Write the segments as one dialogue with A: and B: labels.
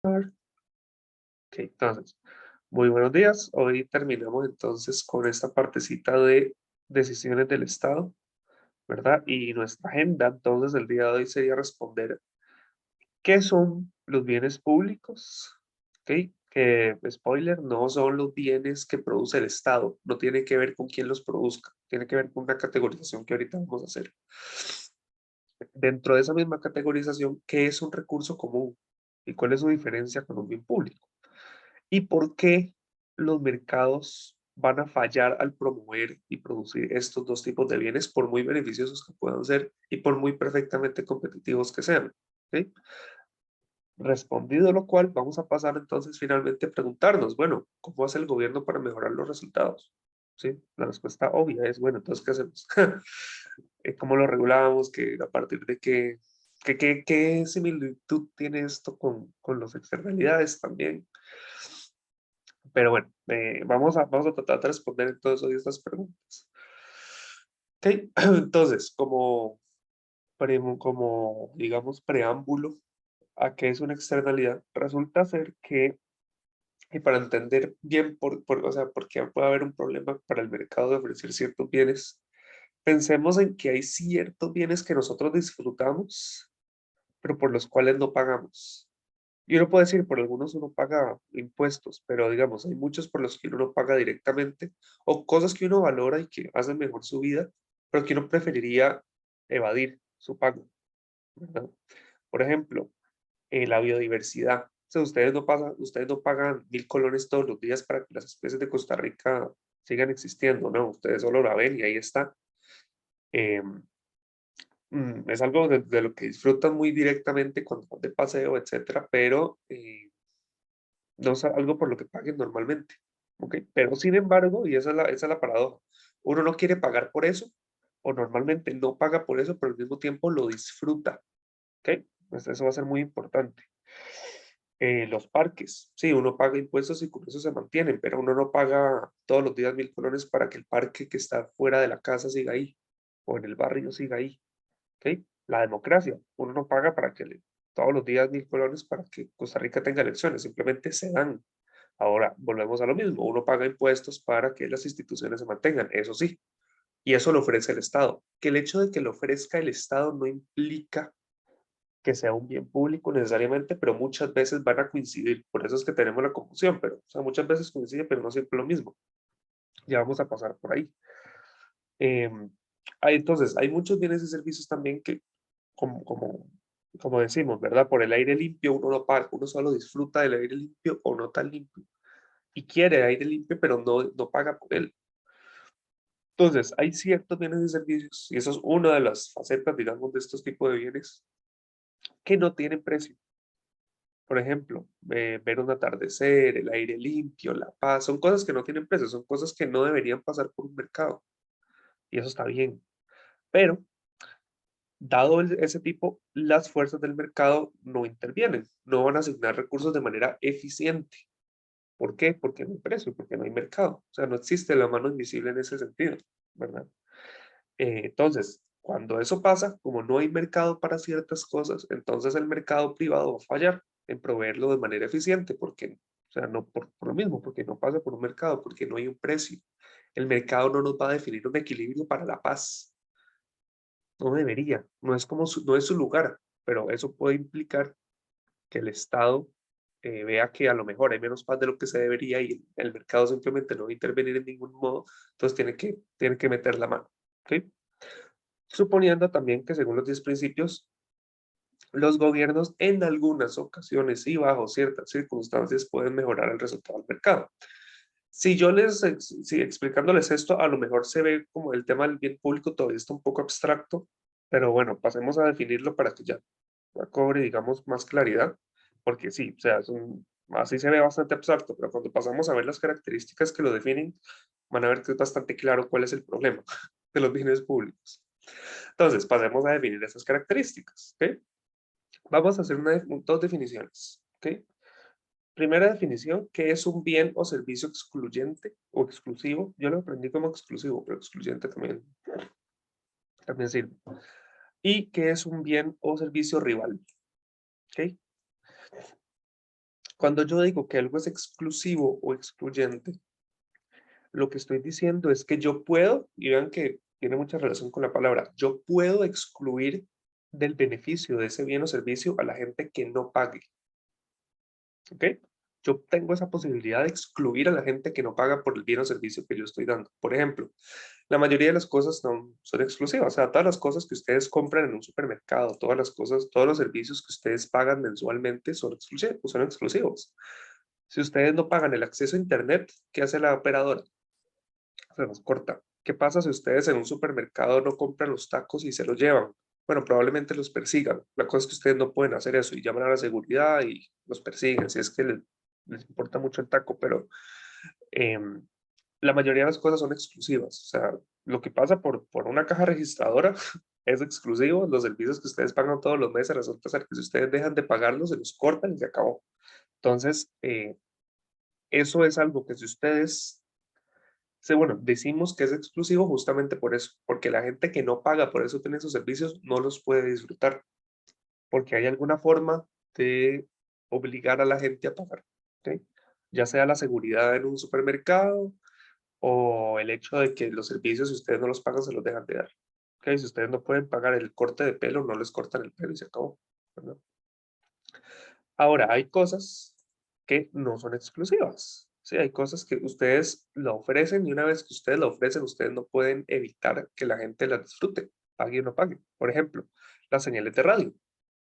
A: Ok, entonces, muy buenos días. Hoy terminamos entonces con esta partecita de decisiones del Estado, ¿verdad? Y nuestra agenda, entonces, el día de hoy sería responder qué son los bienes públicos, ¿ok? Que, spoiler, no son los bienes que produce el Estado, no tiene que ver con quién los produzca, tiene que ver con una categorización que ahorita vamos a hacer. Dentro de esa misma categorización, ¿qué es un recurso común? ¿Y cuál es su diferencia con un bien público? ¿Y por qué los mercados van a fallar al promover y producir estos dos tipos de bienes, por muy beneficiosos que puedan ser y por muy perfectamente competitivos que sean? ¿Ok? Respondido lo cual, vamos a pasar entonces finalmente a preguntarnos, bueno, ¿cómo hace el gobierno para mejorar los resultados? ¿Sí? La respuesta obvia es, bueno, entonces, ¿qué hacemos? ¿Cómo lo regulamos? ¿A partir de qué similitud tiene esto con las externalidades también? Pero bueno, vamos a tratar de responder entonces hoy estas preguntas. Ok, entonces, como digamos, preámbulo a qué es una externalidad, resulta ser que, y para entender bien o sea, por qué puede haber un problema para el mercado de ofrecer ciertos bienes, pensemos en que hay ciertos bienes que nosotros disfrutamos, pero por los cuales no pagamos. Y uno puede decir, por algunos uno paga impuestos, pero digamos, hay muchos por los que uno no paga directamente, o cosas que uno valora y que hacen mejor su vida, pero que uno preferiría evadir su pago, ¿verdad? Por ejemplo, la biodiversidad. O sea, ustedes no pagan 1.000 colones todos los días para que las especies de Costa Rica sigan existiendo, ¿no? Ustedes solo la ven y ahí está. Em, es algo de lo que disfrutan muy directamente cuando van de paseo, etcétera, pero no es algo por lo que paguen normalmente, ¿ok? Pero sin embargo, y esa es la paradoja, uno no quiere pagar por eso, o normalmente no paga por eso, pero al mismo tiempo lo disfruta, ¿ok? Pues eso va a ser muy importante. Los parques, sí, uno paga impuestos y con eso se mantienen, pero uno no paga todos los días 1.000 colones para que el parque que está fuera de la casa siga ahí, o en el barrio siga ahí, ¿ok? La democracia, uno no paga para que todos los días 1.000 colones para que Costa Rica tenga elecciones, simplemente se dan. Ahora, volvemos a lo mismo, uno paga impuestos para que las instituciones se mantengan, eso sí, y eso lo ofrece el Estado. Que el hecho de que lo ofrezca el Estado no implica que sea un bien público necesariamente, pero muchas veces van a coincidir, por eso es que tenemos la confusión, pero, o sea, muchas veces coincide, pero no siempre lo mismo. Ya vamos a pasar por ahí. Entonces, hay muchos bienes y servicios también que, como, como, como decimos, ¿verdad? Por el aire limpio uno no paga, uno solo disfruta del aire limpio o no tan limpio y quiere aire limpio, pero no paga por él. Entonces, hay ciertos bienes y servicios, y eso es una de las facetas, digamos, de estos tipos de bienes que no tienen precio. Por ejemplo, ver un atardecer, el aire limpio, la paz, son cosas que no tienen precio, son cosas que no deberían pasar por un mercado, y eso está bien. Pero, dado ese tipo, las fuerzas del mercado no intervienen, no van a asignar recursos de manera eficiente. ¿Por qué? Porque no hay precio, porque no hay mercado. O sea, no existe la mano invisible en ese sentido, ¿verdad? Entonces, cuando eso pasa, como no hay mercado para ciertas cosas, entonces el mercado privado va a fallar en proveerlo de manera eficiente, porque, o sea, no por lo mismo, porque no pasa por un mercado, porque no hay un precio. El mercado no nos va a definir un equilibrio para la paz. No debería, no es no es su lugar, pero eso puede implicar que el Estado vea que a lo mejor hay menos paz de lo que se debería y el mercado simplemente no va a intervenir en ningún modo, entonces tiene que meter la mano. ¿Ok? Suponiendo también que según los 10 principios, los gobiernos en algunas ocasiones y bajo ciertas circunstancias pueden mejorar el resultado del mercado. Si explicándoles esto, a lo mejor se ve como el tema del bien público todavía está un poco abstracto, pero bueno, pasemos a definirlo para que ya cobre, digamos, más claridad, porque sí, o sea, así se ve bastante abstracto, pero cuando pasamos a ver las características que lo definen, van a ver que es bastante claro cuál es el problema de los bienes públicos. Entonces, pasemos a definir esas características, ¿ok? Vamos a hacer dos definiciones, ¿ok? Primera definición, ¿qué es un bien o servicio excluyente o exclusivo? Yo lo aprendí como exclusivo, pero excluyente también sirve. ¿Y qué es un bien o servicio rival? ¿Ok? Cuando yo digo que algo es exclusivo o excluyente, lo que estoy diciendo es que yo puedo, y vean que tiene mucha relación con la palabra, yo puedo excluir del beneficio de ese bien o servicio a la gente que no pague, ¿ok? Yo tengo esa posibilidad de excluir a la gente que no paga por el bien o servicio que yo estoy dando. Por ejemplo, la mayoría de las cosas no son exclusivas, o sea, todas las cosas que ustedes compran en un supermercado, todas las cosas, todos los servicios que ustedes pagan mensualmente son exclusivos, son exclusivos. Si ustedes no pagan el acceso a internet, ¿qué hace la operadora? Se los corta. ¿Qué pasa si ustedes en un supermercado no compran los tacos y se los llevan? Bueno, probablemente los persigan. La cosa es que ustedes no pueden hacer eso y llaman a la seguridad y los persiguen, si es que les importa mucho el taco, pero em, la mayoría de las cosas son exclusivas. O sea, lo que pasa por una caja registradora es exclusivo. Los servicios que ustedes pagan todos los meses, resulta ser que si ustedes dejan de pagarlos, se los cortan y se acabó. Entonces, eso es algo que si ustedes sí, bueno, decimos que es exclusivo justamente por eso, porque la gente que no paga por eso tiene esos servicios no los puede disfrutar, porque hay alguna forma de obligar a la gente a pagar, ¿ok? Ya sea la seguridad en un supermercado o el hecho de que los servicios, si ustedes no los pagan, se los dejan de dar. ¿Ok? Si ustedes no pueden pagar el corte de pelo, no les cortan el pelo y se acabó, ¿verdad? Ahora, hay cosas que no son exclusivas. Sí, hay cosas que ustedes la ofrecen y una vez que ustedes la ofrecen, ustedes no pueden evitar que la gente la disfrute, pague o no pague. Por ejemplo, las señales de radio,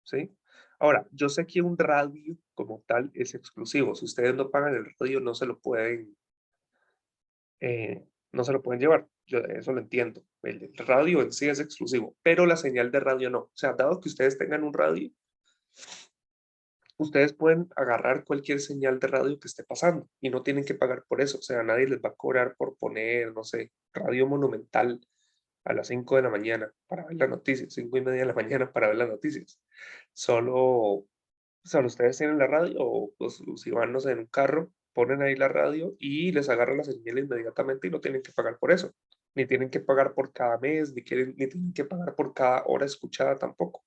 A: ¿sí? Ahora, yo sé que un radio como tal es exclusivo. Si ustedes no pagan el radio, no se lo pueden llevar. Yo eso lo entiendo. El radio en sí es exclusivo, pero la señal de radio no. O sea, dado que ustedes tengan un radio, ustedes pueden agarrar cualquier señal de radio que esté pasando y no tienen que pagar por eso. O sea, nadie les va a cobrar por poner, no sé, Radio Monumental a las 5 de la mañana para ver las noticias, 5:30 de la mañana para ver las noticias. Solo ustedes tienen la radio o pues, si van, no sé, en un carro, ponen ahí la radio y les agarra la señal inmediatamente y no tienen que pagar por eso. Ni tienen que pagar por cada mes, ni tienen que pagar por cada hora escuchada tampoco.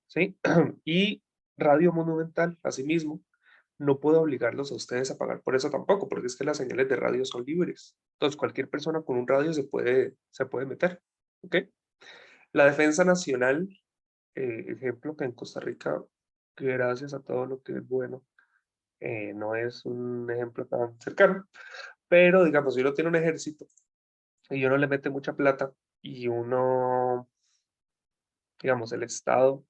A: ¿Sí? Y Radio Monumental, asimismo, no puedo obligarlos a ustedes a pagar por eso tampoco, porque es que las señales de radio son libres. Entonces, cualquier persona con un radio se puede meter. ¿Ok? La Defensa Nacional, ejemplo que en Costa Rica, gracias a todo lo que es bueno, no es un ejemplo tan cercano, pero digamos, si uno tiene un ejército y uno le mete mucha plata y uno, digamos, el Estado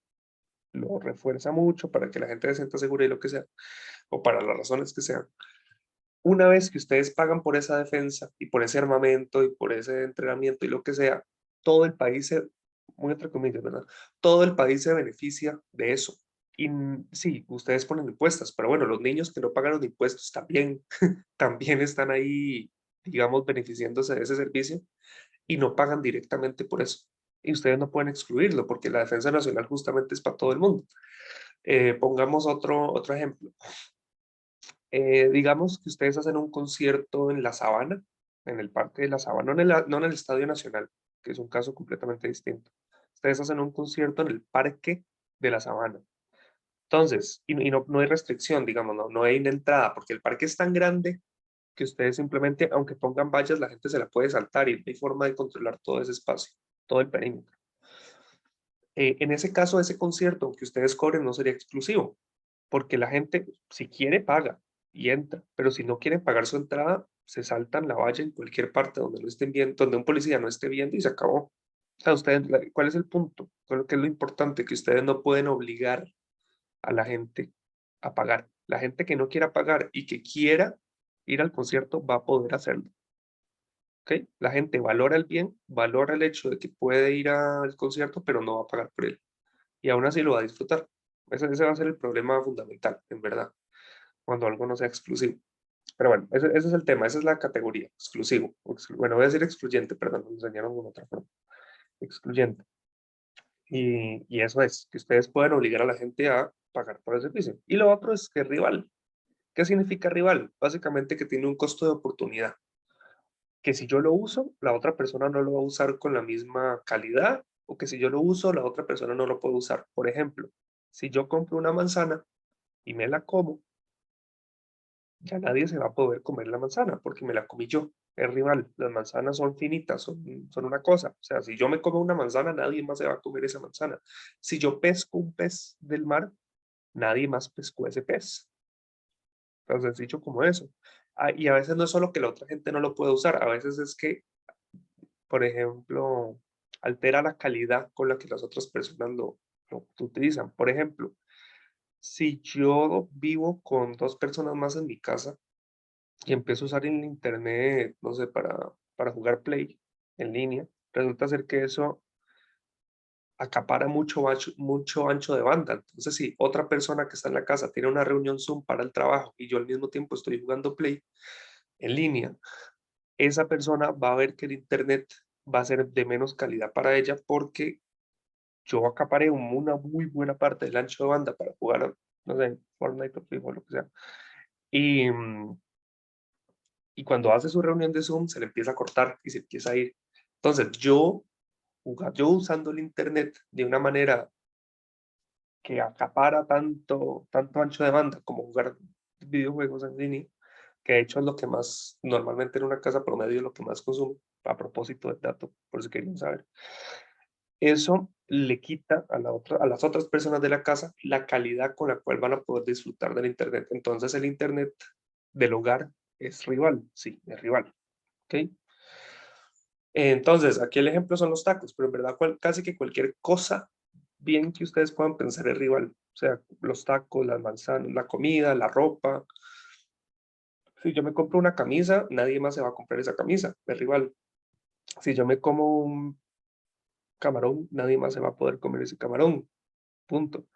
A: lo refuerza mucho para que la gente se sienta segura y lo que sea, o para las razones que sean. Una vez que ustedes pagan por esa defensa y por ese armamento y por ese entrenamiento y lo que sea, todo el país muy entre comillas, ¿verdad? Todo el país se beneficia de eso. Y sí, ustedes ponen impuestos, pero bueno, los niños que no pagaron impuestos también, también están ahí, digamos, beneficiándose de ese servicio y no pagan directamente por eso. Y ustedes no pueden excluirlo porque la defensa nacional justamente es para todo el mundo. Pongamos otro ejemplo. Digamos que ustedes hacen un concierto en la Sabana, en el Parque de la Sabana, no en el Estadio Nacional, que es un caso completamente distinto. Ustedes hacen un concierto en el Parque de la Sabana. Entonces, y no hay restricción, digamos, no hay una entrada, porque el parque es tan grande que ustedes simplemente, aunque pongan vallas, la gente se la puede saltar y no hay forma de controlar todo ese espacio, todo el perímetro. En ese caso, ese concierto, aunque ustedes cobren, no sería exclusivo, porque la gente, si quiere, paga y entra, pero si no quieren pagar su entrada, se saltan la valla en cualquier parte donde lo estén viendo, donde un policía no esté viendo y se acabó. O sea, ¿cuál es el punto? ¿Qué es lo importante? Que ustedes no pueden obligar a la gente a pagar. La gente que no quiera pagar y que quiera ir al concierto va a poder hacerlo. ¿Ok? La gente valora el bien, valora el hecho de que puede ir al concierto, pero no va a pagar por él. Y aún así lo va a disfrutar. Ese va a ser el problema fundamental, en verdad, cuando algo no sea exclusivo. Pero bueno, ese es el tema, esa es la categoría, exclusivo. Bueno, voy a decir excluyente, perdón, me enseñaron de otra forma. Excluyente. Y eso es, que ustedes pueden obligar a la gente a pagar por el servicio. Y lo otro es que es rival. ¿Qué significa rival? Básicamente que tiene un costo de oportunidad. Que si yo lo uso, la otra persona no lo va a usar con la misma calidad, o que si yo lo uso, la otra persona no lo puede usar. Por ejemplo, si yo compro una manzana y me la como, ya nadie se va a poder comer la manzana porque me la comí yo, es rival. Las manzanas son finitas, son una cosa. O sea, si yo me como una manzana, nadie más se va a comer esa manzana. Si yo pesco un pez del mar, nadie más pescó ese pez. Tan sencillo como eso. Y a veces no es solo que la otra gente no lo puede usar, a veces es que, por ejemplo, altera la calidad con la que las otras personas lo utilizan. Por ejemplo, si yo vivo con 2 personas más en mi casa y empiezo a usar el internet, no sé, para jugar Play en línea, resulta ser que eso acapara mucho ancho de banda. Entonces, si otra persona que está en la casa tiene una reunión Zoom para el trabajo y yo al mismo tiempo estoy jugando Play en línea, esa persona va a ver que el internet va a ser de menos calidad para ella porque yo acaparé una muy buena parte del ancho de banda para jugar, no sé, Fortnite o FIFA o lo que sea. Y, y cuando hace su reunión de Zoom se le empieza a cortar y se empieza a ir. Entonces, yo usando el internet de una manera que acapara tanto ancho de banda como jugar videojuegos en línea, que de hecho es lo que más, normalmente en una casa promedio es lo que más consume, a propósito del dato, por si querían saber. Eso le quita a las otras personas de la casa la calidad con la cual van a poder disfrutar del internet. Entonces el internet del hogar es rival, sí, es rival, ¿ok? Entonces, aquí el ejemplo son los tacos, pero en verdad casi que cualquier cosa bien que ustedes puedan pensar es rival. O sea, los tacos, las manzanas, la comida, la ropa. Si yo me compro una camisa, nadie más se va a comprar esa camisa, es rival. Si yo me como un camarón, nadie más se va a poder comer ese camarón, punto.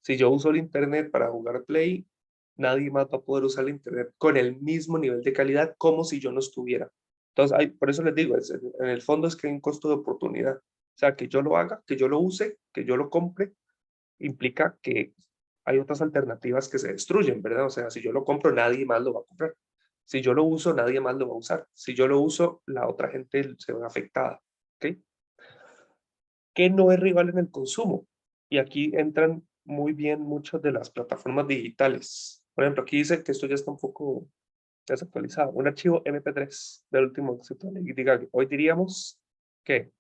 A: Si yo uso el internet para jugar Play, nadie más va a poder usar el internet con el mismo nivel de calidad como si yo no estuviera. Entonces, por eso les digo, en el fondo es que hay un costo de oportunidad. O sea, que yo lo haga, que yo lo use, que yo lo compre, implica que hay otras alternativas que se destruyen, ¿verdad? O sea, si yo lo compro, nadie más lo va a comprar. Si yo lo uso, nadie más lo va a usar. Si yo lo uso, la otra gente se ve afectada. ¿Ok? ¿Qué no es rival en el consumo? Y aquí entran muy bien muchas de las plataformas digitales. Por ejemplo, aquí dice que esto ya está un poco desactualizado. Un archivo MP3 del último éxito de Lady Gaga. Hoy diríamos que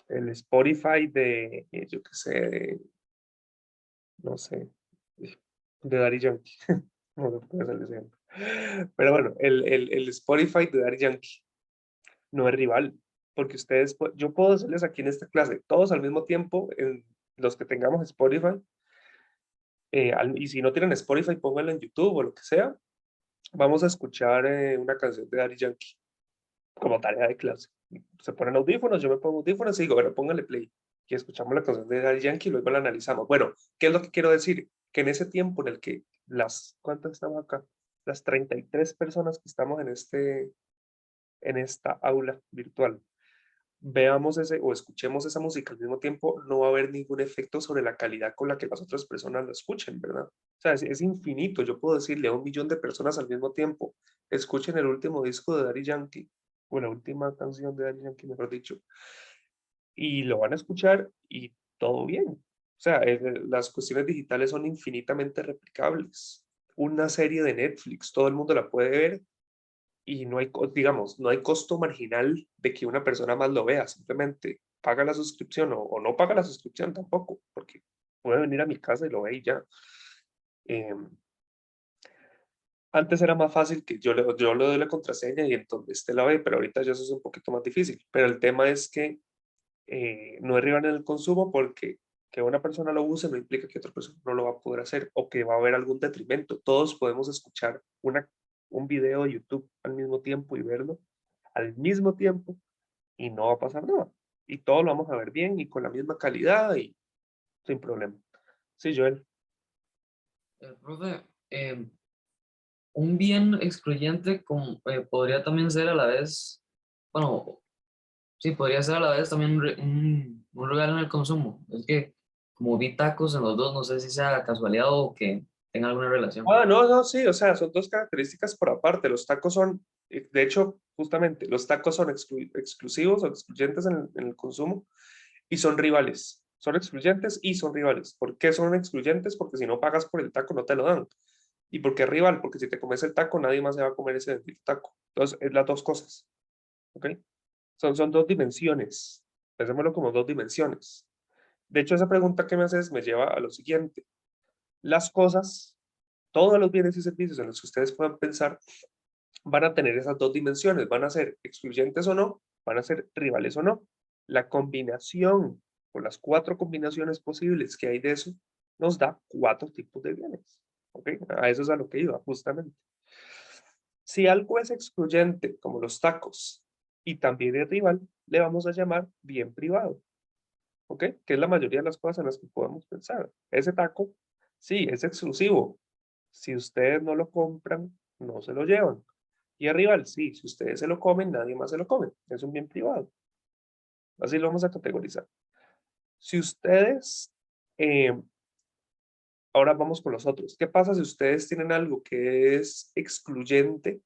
A: el Spotify de, yo qué sé, no sé, de Daddy Yankee. No sé por qué sale ese ejemplo. Pero bueno, el Spotify de Daddy Yankee no es rival, porque yo puedo hacerles aquí en esta clase, todos al mismo tiempo, los que tengamos Spotify, y si no tienen Spotify, pónganlo en YouTube o lo que sea, vamos a escuchar una canción de Daddy Yankee como tarea de clase. Se ponen audífonos, yo me pongo audífonos y digo, bueno, póngale play. Y escuchamos la canción de Daddy Yankee y luego la analizamos. Bueno, ¿qué es lo que quiero decir? Que en ese tiempo en el que ¿cuántas estamos acá? Las 33 personas que estamos en esta aula virtual, veamos o escuchemos esa música al mismo tiempo, no va a haber ningún efecto sobre la calidad con la que las otras personas la escuchen, ¿verdad? O sea, es infinito. Yo puedo decirle a 1 millón de personas al mismo tiempo, escuchen el último disco de Daddy Yankee, o la última canción de Daddy Yankee, mejor dicho, y lo van a escuchar y todo bien. O sea, las cuestiones digitales son infinitamente replicables. Una serie de Netflix, todo el mundo la puede ver y no hay, digamos, no hay costo marginal de que una persona más lo vea, simplemente paga la suscripción o no paga la suscripción tampoco, porque puede venir a mi casa y lo ve y ya. Em, Antes era más fácil que yo le doy la contraseña y entonces este la ve, pero ahorita ya eso es un poquito más difícil. Pero el tema es que no es rival en el consumo porque que una persona lo use no implica que otra persona no lo va a poder hacer o que va a haber algún detrimento. Todos podemos escuchar un video de YouTube al mismo tiempo y verlo al mismo tiempo y no va a pasar nada. Y todo lo vamos a ver bien y con la misma calidad y sin problema. Sí, Joel.
B: Profe, un bien excluyente podría también ser a la vez, bueno, sí, podría ser a la vez también un regalo en el consumo. Es que como vi tacos en los dos, no sé si sea casualidad o que tenga alguna relación.
A: No, no, sí, o sea, son 2 características por aparte. Los tacos son, de hecho, justamente, los tacos son exclusivos o excluyentes en el consumo y son rivales. Son excluyentes y son rivales. ¿Por qué son excluyentes? Porque si no pagas por el taco no te lo dan. ¿Y por qué rival? Porque si te comes el taco, nadie más se va a comer ese bendito taco. Entonces, es las dos cosas, ¿ok? Son dos dimensiones. Pensémoslo como dos dimensiones. De hecho, esa pregunta que me haces me lleva a lo siguiente. Las cosas, todos los bienes y servicios en los que ustedes puedan pensar, van a tener esas dos dimensiones. Van a ser excluyentes o no, van a ser rivales o no. La combinación, o las 4 combinaciones posibles que hay de eso, nos da 4 tipos de bienes. ¿Ok? A eso es a lo que iba, justamente. Si algo es excluyente, como los tacos, y también es rival, le vamos a llamar bien privado. ¿Ok? Que es la mayoría de las cosas en las que podemos pensar. Ese taco, sí, es exclusivo. Si ustedes no lo compran, no se lo llevan. Y es rival, sí, si ustedes se lo comen, nadie más se lo come. Es un bien privado. Así lo vamos a categorizar. Si ustedes, ahora vamos con los otros. ¿Qué pasa si ustedes tienen algo que es excluyente,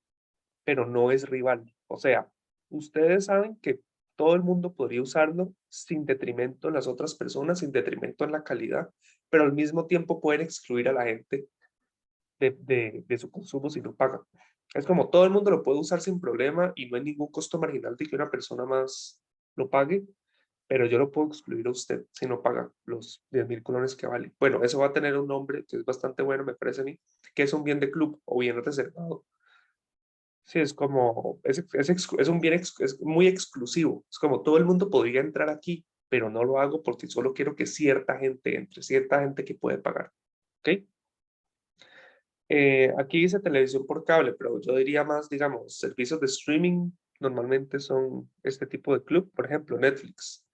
A: pero no es rival? O sea, ustedes saben que todo el mundo podría usarlo sin detrimento en las otras personas, sin detrimento en la calidad, pero al mismo tiempo pueden excluir a la gente de su consumo si no pagan. Es como todo el mundo lo puede usar sin problema y no hay ningún costo marginal de que una persona más lo pague, pero yo lo puedo excluir a usted si no paga los 10.000 colones que vale. Bueno, eso va a tener un nombre que es bastante bueno, me parece a mí, que es un bien de club o bien reservado. Sí, es como, es un bien, es muy exclusivo. Es como todo el mundo podría entrar aquí, pero no lo hago porque solo quiero que cierta gente entre, cierta gente que puede pagar. ¿Ok? Aquí dice televisión por cable, pero yo diría más, digamos, servicios de streaming normalmente son este tipo de club, por ejemplo, Netflix.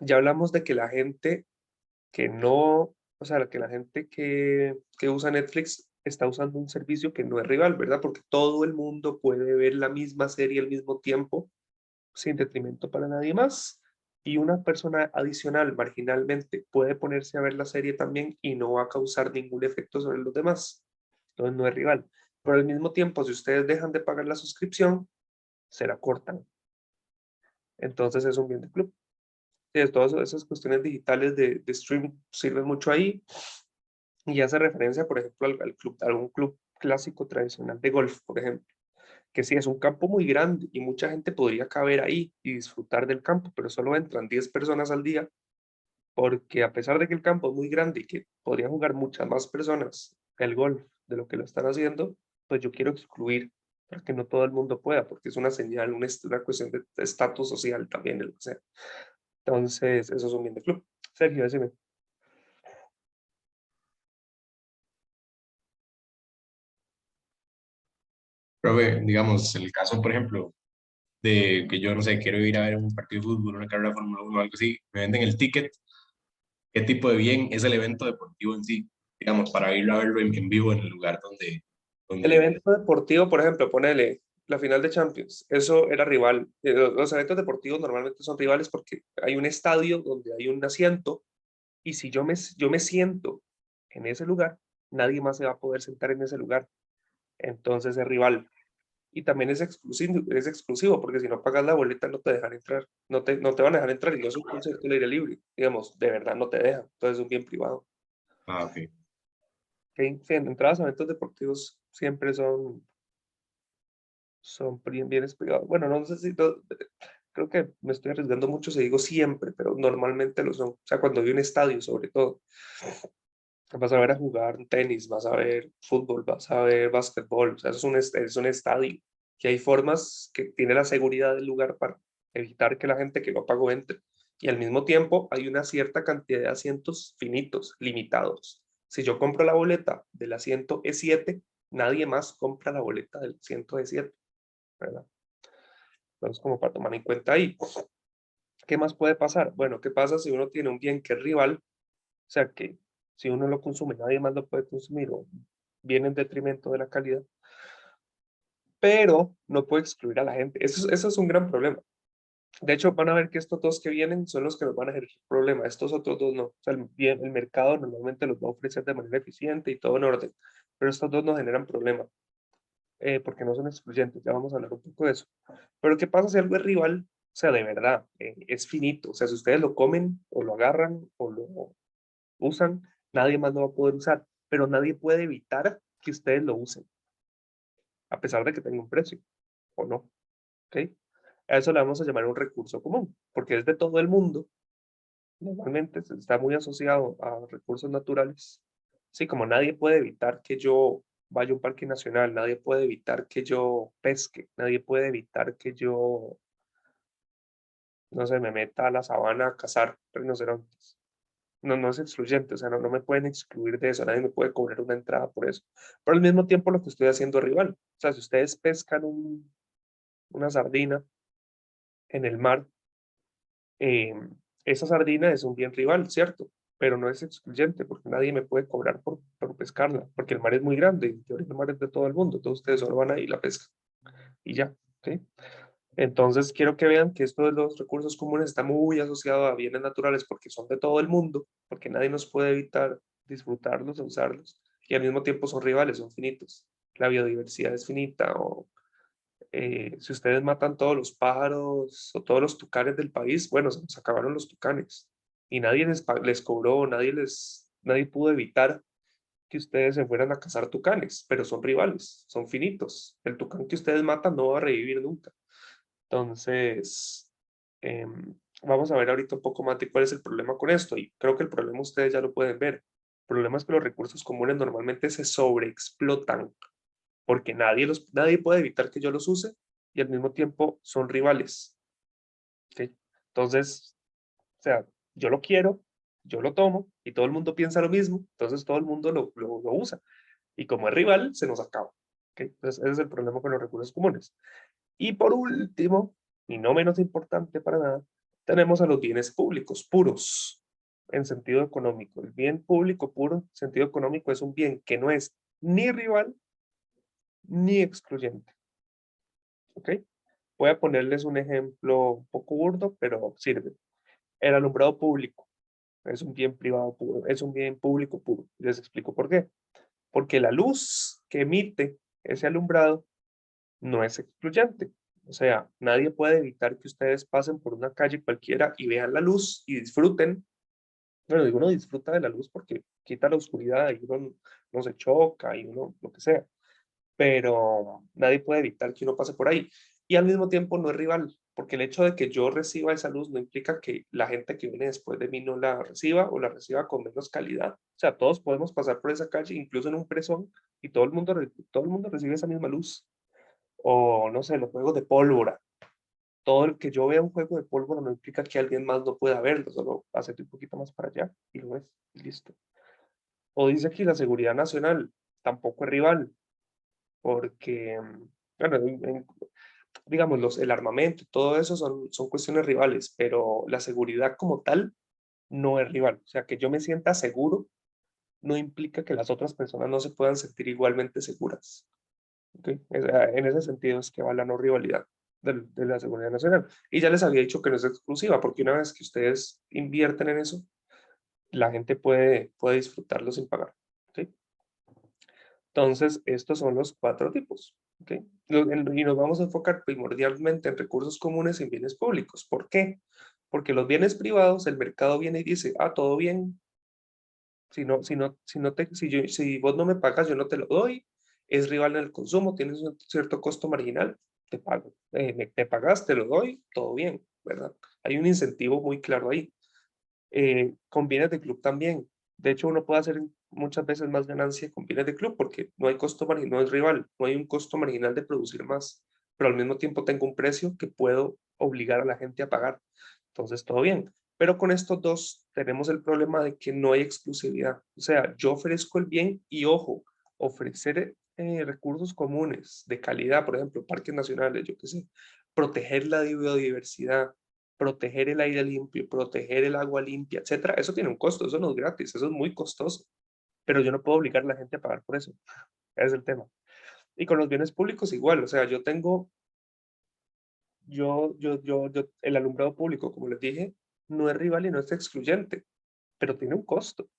A: Ya hablamos de que la gente que no, o sea, que la gente que usa Netflix está usando un servicio que no es rival, ¿verdad? Porque todo el mundo puede ver la misma serie al mismo tiempo sin detrimento para nadie más. Y una persona adicional, marginalmente, puede ponerse a ver la serie también y no va a causar ningún efecto sobre los demás. Entonces no es rival. Pero al mismo tiempo, si ustedes dejan de pagar la suscripción, se la cortan. Entonces es un bien de club. Sí, todas esas cuestiones digitales de streaming sirven mucho ahí y hace referencia, por ejemplo, al club, a algún club clásico tradicional de golf, por ejemplo, que sí es un campo muy grande y mucha gente podría caber ahí y disfrutar del campo, pero solo entran 10 personas al día, porque a pesar de que el campo es muy grande y que podrían jugar muchas más personas el golf de lo que lo están haciendo, pues yo quiero excluir para que no todo el mundo pueda, porque es una señal, una cuestión de estatus social también, o sea. Entonces, eso es un bien de club. Sergio, decime.
C: Profe, digamos, el caso, por ejemplo, de que yo, no sé, quiero ir a ver un partido de fútbol, una carrera de Fórmula 1 o algo así, me venden el ticket, ¿qué tipo de bien es el evento deportivo en sí? Digamos, para ir a verlo en vivo en el lugar
A: El
C: donde...
A: evento deportivo, por ejemplo, ponele la final de Champions, eso era rival. Los eventos deportivos normalmente son rivales porque hay un estadio donde hay un asiento y si yo me siento en ese lugar, nadie más se va a poder sentar en ese lugar. Entonces es rival. Y también es exclusivo porque si no pagas la boleta no te dejan entrar. No te van a dejar entrar y no es un concierto al aire libre. Digamos, de verdad no te dejan. Entonces es un bien privado.
C: Ah, ok.
A: En fin, entradas a eventos deportivos siempre son bienes privados. Bueno, no sé si, creo que me estoy arriesgando mucho si digo siempre, pero normalmente lo son. O sea, cuando hay un estadio, sobre todo, vas a ver a jugar tenis, vas a ver fútbol, vas a ver básquetbol. O sea, es un estadio. Y hay formas que tiene la seguridad del lugar para evitar que la gente que no pagó entre. Y al mismo tiempo hay una cierta cantidad de asientos finitos, limitados. Si yo compro la boleta del asiento E7, nadie más compra la boleta del asiento E7, ¿verdad? Entonces, como para tomar en cuenta ahí. ¿Qué más puede pasar? Bueno, ¿qué pasa si uno tiene un bien que es rival? O sea, que si uno lo consume, nadie más lo puede consumir o viene en detrimento de la calidad, pero no puede excluir a la gente. Eso es un gran problema. De hecho, van a ver que estos dos que vienen son los que nos van a generar problema. Estos otros dos no. O sea, el mercado normalmente los va a ofrecer de manera eficiente y todo en orden, pero estos dos nos generan problema porque no son excluyentes. Ya vamos a hablar un poco de eso. Pero ¿qué pasa si algo es rival? O sea, de verdad, es finito. O sea, si ustedes lo comen o lo agarran o lo usan, nadie más lo va a poder usar. pero nadie puede evitar que ustedes lo usen, a pesar de que tenga un precio, ¿o no? ¿Ok? A eso le vamos a llamar un recurso común, porque es de todo el mundo. Normalmente está muy asociado a recursos naturales. Sí, como nadie puede evitar que yo vaya a un parque nacional, nadie puede evitar que yo pesque, nadie puede evitar que yo, no sé, me meta a la sabana a cazar rinocerontes. No, no es excluyente, o sea, no me pueden excluir de eso, nadie me puede cobrar una entrada por eso. Pero al mismo tiempo lo que estoy haciendo es rival. O sea, si ustedes pescan una sardina en el mar, eh, esa sardina es un bien rival, ¿cierto? Pero no es excluyente porque nadie me puede cobrar por pescarla, porque el mar es muy grande, y en teoría el mar es de todo el mundo, todos ustedes solo van ahí y la pescan y ya, ¿ok? Entonces quiero que vean que esto de los recursos comunes está muy asociado a bienes naturales porque son de todo el mundo, porque nadie nos puede evitar disfrutarlos o usarlos, y al mismo tiempo son rivales, son finitos. La biodiversidad es finita, o si ustedes matan todos los pájaros o todos los tucanes del país, bueno, se nos acabaron los tucanes y nadie les cobró, nadie pudo evitar que ustedes se fueran a cazar tucanes, pero son rivales, son finitos. El tucán que ustedes matan no va a revivir nunca. Entonces, vamos a ver ahorita un poco más de cuál es el problema con esto, y creo que el problema ustedes ya lo pueden ver. El problema es que los recursos comunes normalmente se sobreexplotan porque nadie puede evitar que yo los use y al mismo tiempo son rivales. ¿Ok? Entonces, o sea, yo lo quiero, yo lo tomo y todo el mundo piensa lo mismo, entonces todo el mundo lo usa. Y como es rival, se nos acaba. ¿Ok? Entonces, ese es el problema con los recursos comunes. Y por último, y no menos importante para nada, tenemos a los bienes públicos puros en sentido económico. El bien público puro en sentido económico es un bien que no es ni rival ni excluyente. ¿Ok? Voy a ponerles un ejemplo un poco burdo, pero sirve. El alumbrado público es un bien privado puro, es un bien público puro. Les explico por qué. Porque la luz que emite ese alumbrado no es excluyente. O sea, nadie puede evitar que ustedes pasen por una calle cualquiera y vean la luz y disfruten. Bueno, digo, uno disfruta de la luz porque quita la oscuridad y uno no se choca y uno lo que sea, pero nadie puede evitar que uno pase por ahí. Y al mismo tiempo no es rival, porque el hecho de que yo reciba esa luz no implica que la gente que viene después de mí no la reciba o la reciba con menos calidad. O sea, todos podemos pasar por esa calle, incluso en un presón, y todo el mundo recibe esa misma luz. O no sé, los juegos de pólvora. Todo el que yo vea un juego de pólvora no implica que alguien más no pueda verlo, solo hacete un poquito más para allá y lo ves, y listo. O dice aquí la seguridad nacional, tampoco es rival, porque, bueno, digamos, el armamento, todo eso son cuestiones rivales, pero la seguridad como tal no es rival. O sea, que yo me sienta seguro no implica que las otras personas no se puedan sentir igualmente seguras. ¿Okay? En ese sentido es que va la no rivalidad de la seguridad nacional. Y ya les había dicho que no es exclusiva, porque una vez que ustedes invierten en eso, la gente puede disfrutarlo sin pagar. ¿Okay? Entonces, estos son los 4 tipos. ¿Okay? Y nos vamos a enfocar primordialmente en recursos comunes y en bienes públicos. ¿Por qué? Porque los bienes privados, el mercado viene y dice, ah, todo bien, si vos no me pagas, yo no te lo doy, es rival en el consumo, tienes un cierto costo marginal, te pago. Me pagas, te lo doy, todo bien, ¿verdad? Hay un incentivo muy claro ahí. Con bienes de club también. De hecho, uno puede hacer muchas veces más ganancia con bienes de club porque no hay costo marginal, no es rival, no hay un costo marginal de producir más, pero al mismo tiempo tengo un precio que puedo obligar a la gente a pagar. Entonces, todo bien. Pero con estos dos tenemos el problema de que no hay exclusividad. O sea, yo ofrezco el bien y ojo, ofrecer recursos comunes de calidad, por ejemplo, parques nacionales, yo qué sé, proteger la biodiversidad, proteger el aire limpio, proteger el agua limpia, etcétera, eso tiene un costo, eso no es gratis, eso es muy costoso, pero yo no puedo obligar a la gente a pagar por eso, ese es el tema. Y con los bienes públicos igual, o sea, el alumbrado público, como les dije, no es rival y no es excluyente, pero tiene un costo.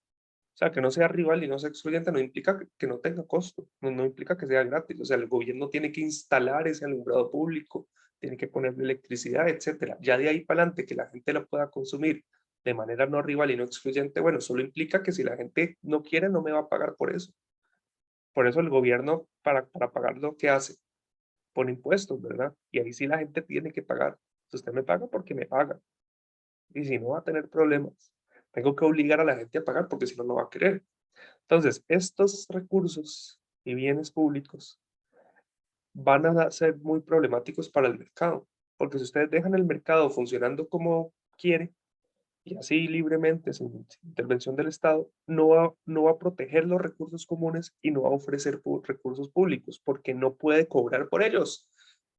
A: O sea, que no sea rival y no sea excluyente no implica que no tenga costo, no implica que sea gratis. O sea, el gobierno tiene que instalar ese alumbrado público, tiene que ponerle electricidad, etcétera. Ya de ahí para adelante que la gente lo pueda consumir de manera no rival y no excluyente, bueno, solo implica que si la gente no quiere, no me va a pagar por eso. Por eso el gobierno, para pagar lo que hace, pone impuestos, ¿verdad? Y ahí sí la gente tiene que pagar. Si usted me paga porque me paga. Y si no va a tener problemas, tengo que obligar a la gente a pagar porque si no, no va a querer. Entonces, estos recursos y bienes públicos van a ser muy problemáticos para el mercado, porque si ustedes dejan el mercado funcionando como quiere y así libremente, sin intervención del Estado, no va a proteger los recursos comunes y no va a ofrecer recursos públicos, porque no puede cobrar por ellos.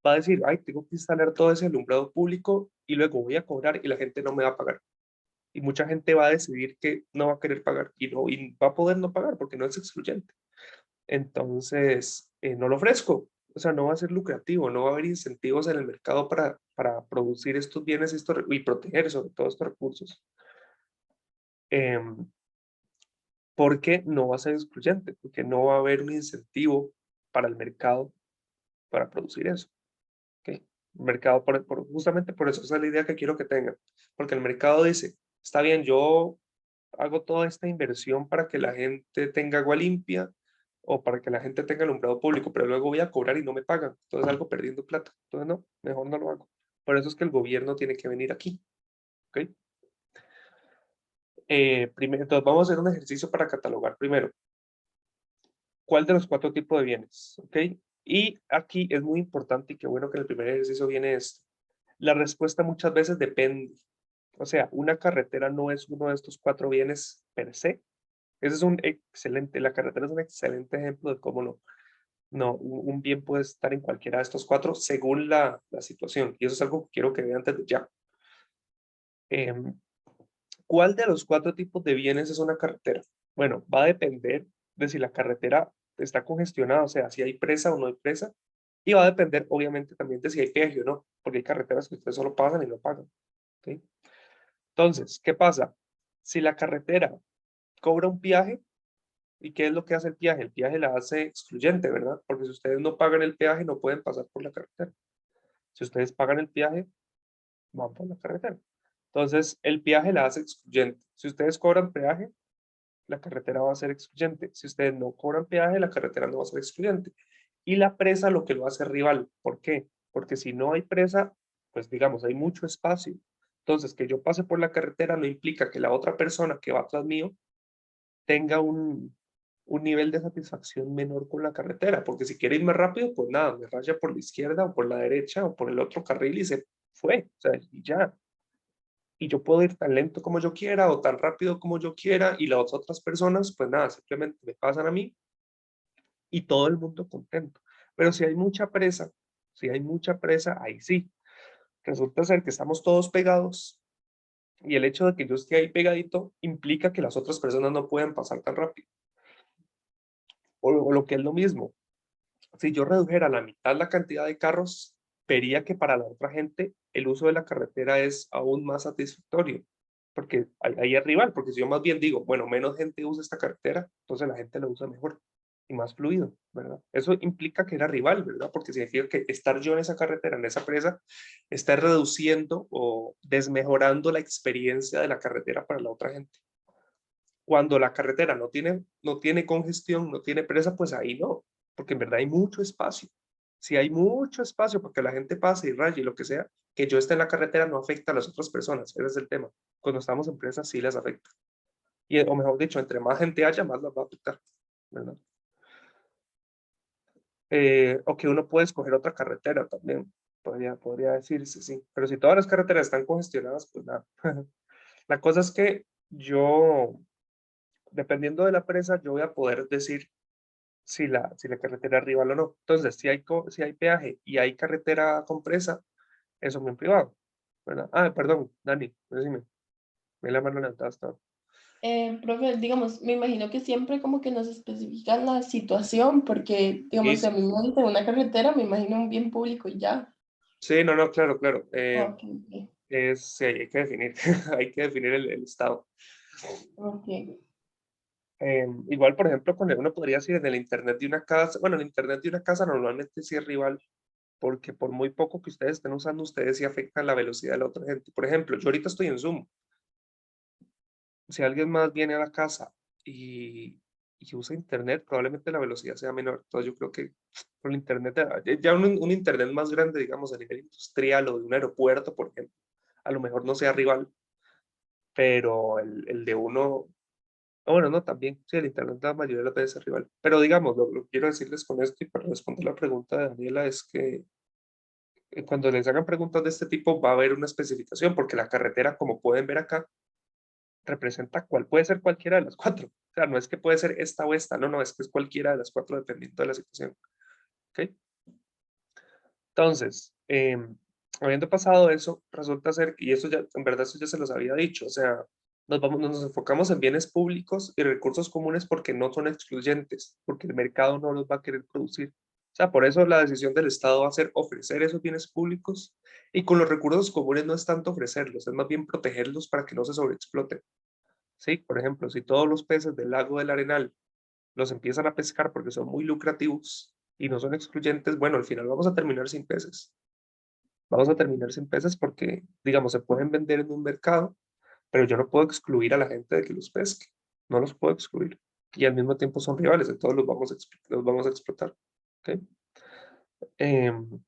A: Va a decir, ay, tengo que instalar todo ese alumbrado público y luego voy a cobrar y la gente no me va a pagar. Y mucha gente va a decidir que no va a querer pagar y va a poder no pagar porque no es excluyente. Entonces, no lo ofrezco. O sea, no va a ser lucrativo, no va a haber incentivos en el mercado para producir estos bienes y proteger sobre todo estos recursos. Em, porque no va a ser excluyente, porque no va a haber un incentivo para el mercado para producir eso. ¿Okay? El mercado, justamente por eso, esa es la idea que quiero que tengan. Porque el mercado dice, está bien, yo hago toda esta inversión para que la gente tenga agua limpia o para que la gente tenga alumbrado público, pero luego voy a cobrar y no me pagan. Entonces algo perdiendo plata. Entonces no, mejor no lo hago. Por eso es que el gobierno tiene que venir aquí. ¿Okay? Primero, entonces vamos a hacer un ejercicio para catalogar primero. ¿Cuál de los 4 tipos de bienes? ¿Ok? Y aquí es muy importante y qué bueno que en el primer ejercicio viene esto. La respuesta muchas veces depende. O sea, una carretera no es uno de estos 4 bienes per se. Ese es un excelente, la carretera es un excelente ejemplo de cómo no. No, un bien puede estar en cualquiera de estos 4 según la situación. Y eso es algo que quiero que vean desde ya. ¿Cuál de los 4 tipos de bienes es una carretera? Bueno, va a depender de si la carretera está congestionada, o sea, si hay presa o no hay presa. Y va a depender, obviamente, también de si hay peaje o no, porque hay carreteras que ustedes solo pasan y no pagan. ¿Okay? Entonces, ¿qué pasa? Si la carretera cobra un peaje, ¿y qué es lo que hace el peaje? El peaje la hace excluyente, ¿verdad? Porque si ustedes no pagan el peaje, no pueden pasar por la carretera. Si ustedes pagan el peaje, van por la carretera. Entonces, el peaje la hace excluyente. Si ustedes cobran peaje, la carretera va a ser excluyente. Si ustedes no cobran peaje, la carretera no va a ser excluyente. Y la presa lo que lo hace rival. ¿Por qué? Porque si no hay presa, pues digamos, hay mucho espacio. Entonces, que yo pase por la carretera no implica que la otra persona que va atrás mío tenga un nivel de satisfacción menor con la carretera, porque si quiere ir más rápido, pues nada, me raya por la izquierda o por la derecha o por el otro carril y se fue, o sea, y ya. Y yo puedo ir tan lento como yo quiera o tan rápido como yo quiera y las otras personas, pues nada, simplemente me pasan a mí y todo el mundo contento. Pero si hay mucha presa, ahí sí. Resulta ser que estamos todos pegados y el hecho de que yo esté ahí pegadito implica que las otras personas no pueden pasar tan rápido. O lo que es lo mismo, si yo redujera a la mitad la cantidad de carros, vería que para la otra gente el uso de la carretera es aún más satisfactorio, porque ahí es rival, porque si yo más bien digo, bueno, menos gente usa esta carretera, entonces la gente lo usa mejor y más fluido, ¿verdad? Eso implica que era rival, ¿verdad? Porque significa que estar yo en esa carretera, en esa presa, está reduciendo o desmejorando la experiencia de la carretera para la otra gente. Cuando la carretera no tiene congestión, no tiene presa, pues ahí no, porque en verdad hay mucho espacio. Si hay mucho espacio para que la gente pase y raye y lo que sea, que yo esté en la carretera no afecta a las otras personas, ese es el tema. Cuando estamos en presa sí les afecta. Y, o mejor dicho, entre más gente haya, más las va a afectar, ¿verdad? O que uno puede escoger otra carretera también, podría decirse, sí. Pero si todas las carreteras están congestionadas, pues nada. La cosa es que yo, dependiendo de la presa, yo voy a poder decir si la carretera es rival o no. Entonces, si hay peaje y hay carretera con presa, eso es muy privado, ¿verdad? Ah, perdón, Dani, decime, me la mano levantada hasta ahora.
D: Profe, digamos, me imagino que siempre como que nos especifican la situación, porque,
A: Sí,
D: digamos, si a
A: sí,
D: mí me dice una carretera, me imagino un bien público y ya.
A: sí, no, no, claro, claro.
D: Ok, ok.
A: Sí, hay que definir, hay que definir el estado.
D: Ok.
A: Igual, por ejemplo, cuando uno podría decir en el internet de una casa, bueno, el internet de una casa normalmente sí es rival, porque por muy poco que ustedes estén usando, ustedes sí afectan la velocidad de la otra gente. Por ejemplo, yo ahorita estoy en Zoom. si alguien más viene a la casa y usa internet, probablemente la velocidad sea menor. Entonces yo creo que con el internet, ya un internet más grande, digamos, a nivel industrial o de un aeropuerto, por ejemplo, a lo mejor no sea rival, pero el de uno, bueno, no, también, sí, el internet la mayoría de las veces es rival. Pero digamos, lo que quiero decirles con esto y para responder la pregunta de Daniela es que cuando les hagan preguntas de este tipo va a haber una especificación, porque la carretera, como pueden ver acá, representa puede ser cualquiera de las cuatro. O sea, no es que puede ser esta o esta, no, no, es que es cualquiera de las cuatro dependiendo de la situación. ¿Ok? Entonces, habiendo pasado eso, resulta ser, y eso ya, en verdad eso ya se los había dicho, o sea, nos enfocamos en bienes públicos y recursos comunes porque no son excluyentes, porque el mercado no los va a querer producir. O sea, por eso la decisión del Estado va a ser ofrecer esos bienes públicos y con los recursos comunes no es tanto ofrecerlos, es más bien protegerlos para que no se sobreexploten. Sí, por ejemplo, si todos los peces del lago del Arenal los empiezan a pescar porque son muy lucrativos y no son excluyentes, bueno, al final vamos a terminar sin peces. Vamos a terminar sin peces porque, digamos, se pueden vender en un mercado, pero yo no puedo excluir a la gente de que los pesque. No los puedo excluir. Y al mismo tiempo son rivales, entonces los vamos a explotar. ¿Ok? Em,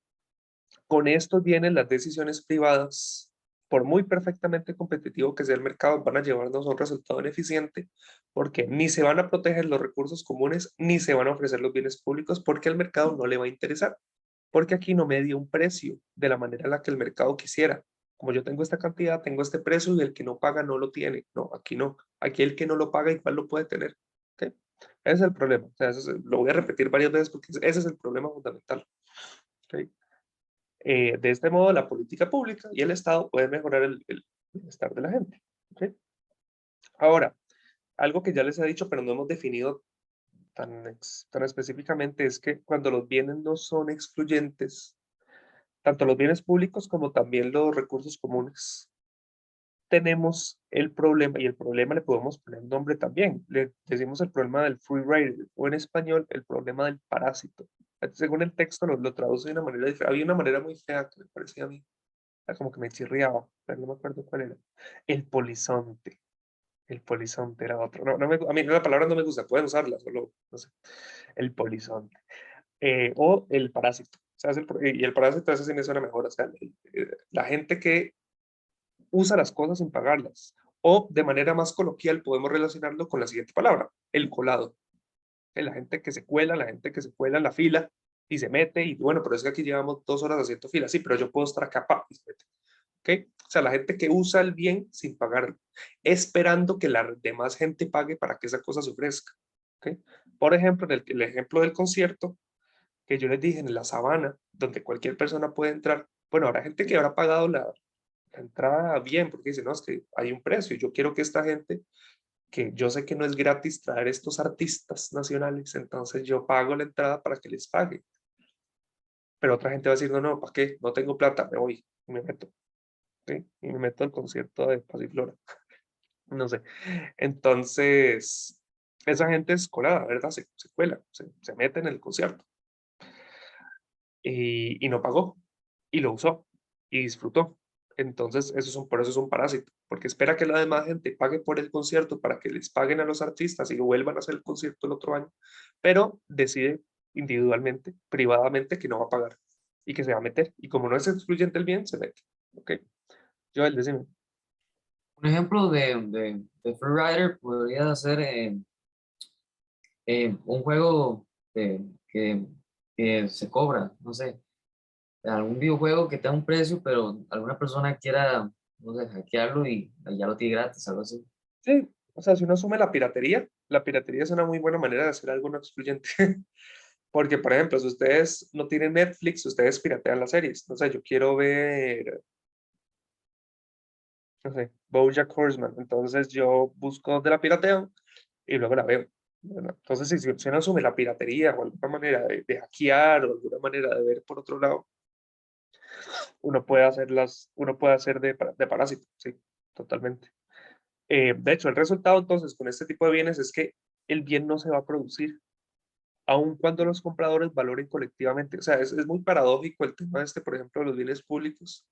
A: con esto vienen las decisiones privadas. Por muy perfectamente competitivo que sea el mercado, van a llevarnos a un resultado ineficiente porque ni se van a proteger los recursos comunes, ni se van a ofrecer los bienes públicos porque al mercado no le va a interesar. Porque aquí no me dio un precio de la manera en la que el mercado quisiera. Como yo tengo esta cantidad, tengo este precio y el que no paga no lo tiene. No, aquí no. Aquí el que no lo paga igual lo puede tener. ¿Ok? Ese es el problema. O sea, lo voy a repetir varias veces porque ese es el problema fundamental. ¿Ok? De este modo, la política pública y el Estado pueden mejorar el bienestar de la gente. ¿Ok? Ahora, algo que ya les he dicho, pero no hemos definido tan específicamente, es que cuando los bienes no son excluyentes, tanto los bienes públicos como también los recursos comunes, tenemos el problema, y el problema le podemos poner nombre también. Le decimos el problema del free rider, o en español, el problema del parásito. Según el texto lo traduce de una manera diferente. Había una manera muy fea que me parecía a mí, como que me chirriaba, pero no me acuerdo cuál era. El polizonte. El polizonte era otro. No, a mí la palabra no me gusta, pueden usarla, solo, no sé. El polizonte. O el parásito. O sea, y el parásito, ese sí me suena mejor. O sea, la gente que usa las cosas sin pagarlas. O de manera más coloquial podemos relacionarlo con la siguiente palabra, el colado. La gente que se cuela, la gente que se cuela en la fila y se mete y bueno, pero es que aquí llevamos 2 horas haciendo fila, sí, pero yo puedo estar acá y se mete. ¿Ok? O sea, la gente que usa el bien sin pagarlo, esperando que la demás gente pague para que esa cosa se ofrezca. ¿Ok? Por ejemplo, en el ejemplo del concierto, que yo les dije en la sabana, donde cualquier persona puede entrar, bueno, habrá gente que habrá pagado la entrada bien, porque dice, no, es que hay un precio, yo quiero que esta gente, que yo sé que no es gratis traer estos artistas nacionales, entonces yo pago la entrada para que les pague. Pero otra gente va a decir, no, no, ¿para qué? No tengo plata, me voy y me meto. ¿Sí? Y me meto al concierto de Pasiflora. No sé. Entonces, esa gente es colada, ¿verdad? Se cuela, se mete en el concierto. Y no pagó. Y lo usó. Y disfrutó. Entonces, por eso es un parásito, porque espera que la demás gente pague por el concierto para que les paguen a los artistas y vuelvan a hacer el concierto el otro año, pero decide individualmente, privadamente, que no va a pagar y que se va a meter. Y como no es excluyente el bien, se mete. ¿Ok? Joel, decime.
B: Un ejemplo de Freerider podría ser un juego que, que se cobra, no sé, algún videojuego que tenga un precio, pero alguna persona quiera, no sé, hackearlo y ya lo tiene gratis, algo así.
A: Sí, o sea, si uno asume la piratería es una muy buena manera de hacer algo no excluyente. Porque, por ejemplo, si ustedes no tienen Netflix, ustedes piratean las series. No sé, yo quiero ver, no sé, BoJack Horseman. Entonces yo busco dónde la pirateo y luego la veo. Bueno, entonces, si uno asume la piratería o alguna manera de hackear o alguna manera de ver por otro lado, uno puede hacer de parásito, sí, totalmente. De hecho, el resultado entonces con este tipo de bienes es que el bien no se va a producir, aun cuando los compradores valoren colectivamente. O sea, es muy paradójico el tema este, por ejemplo, de los bienes públicos,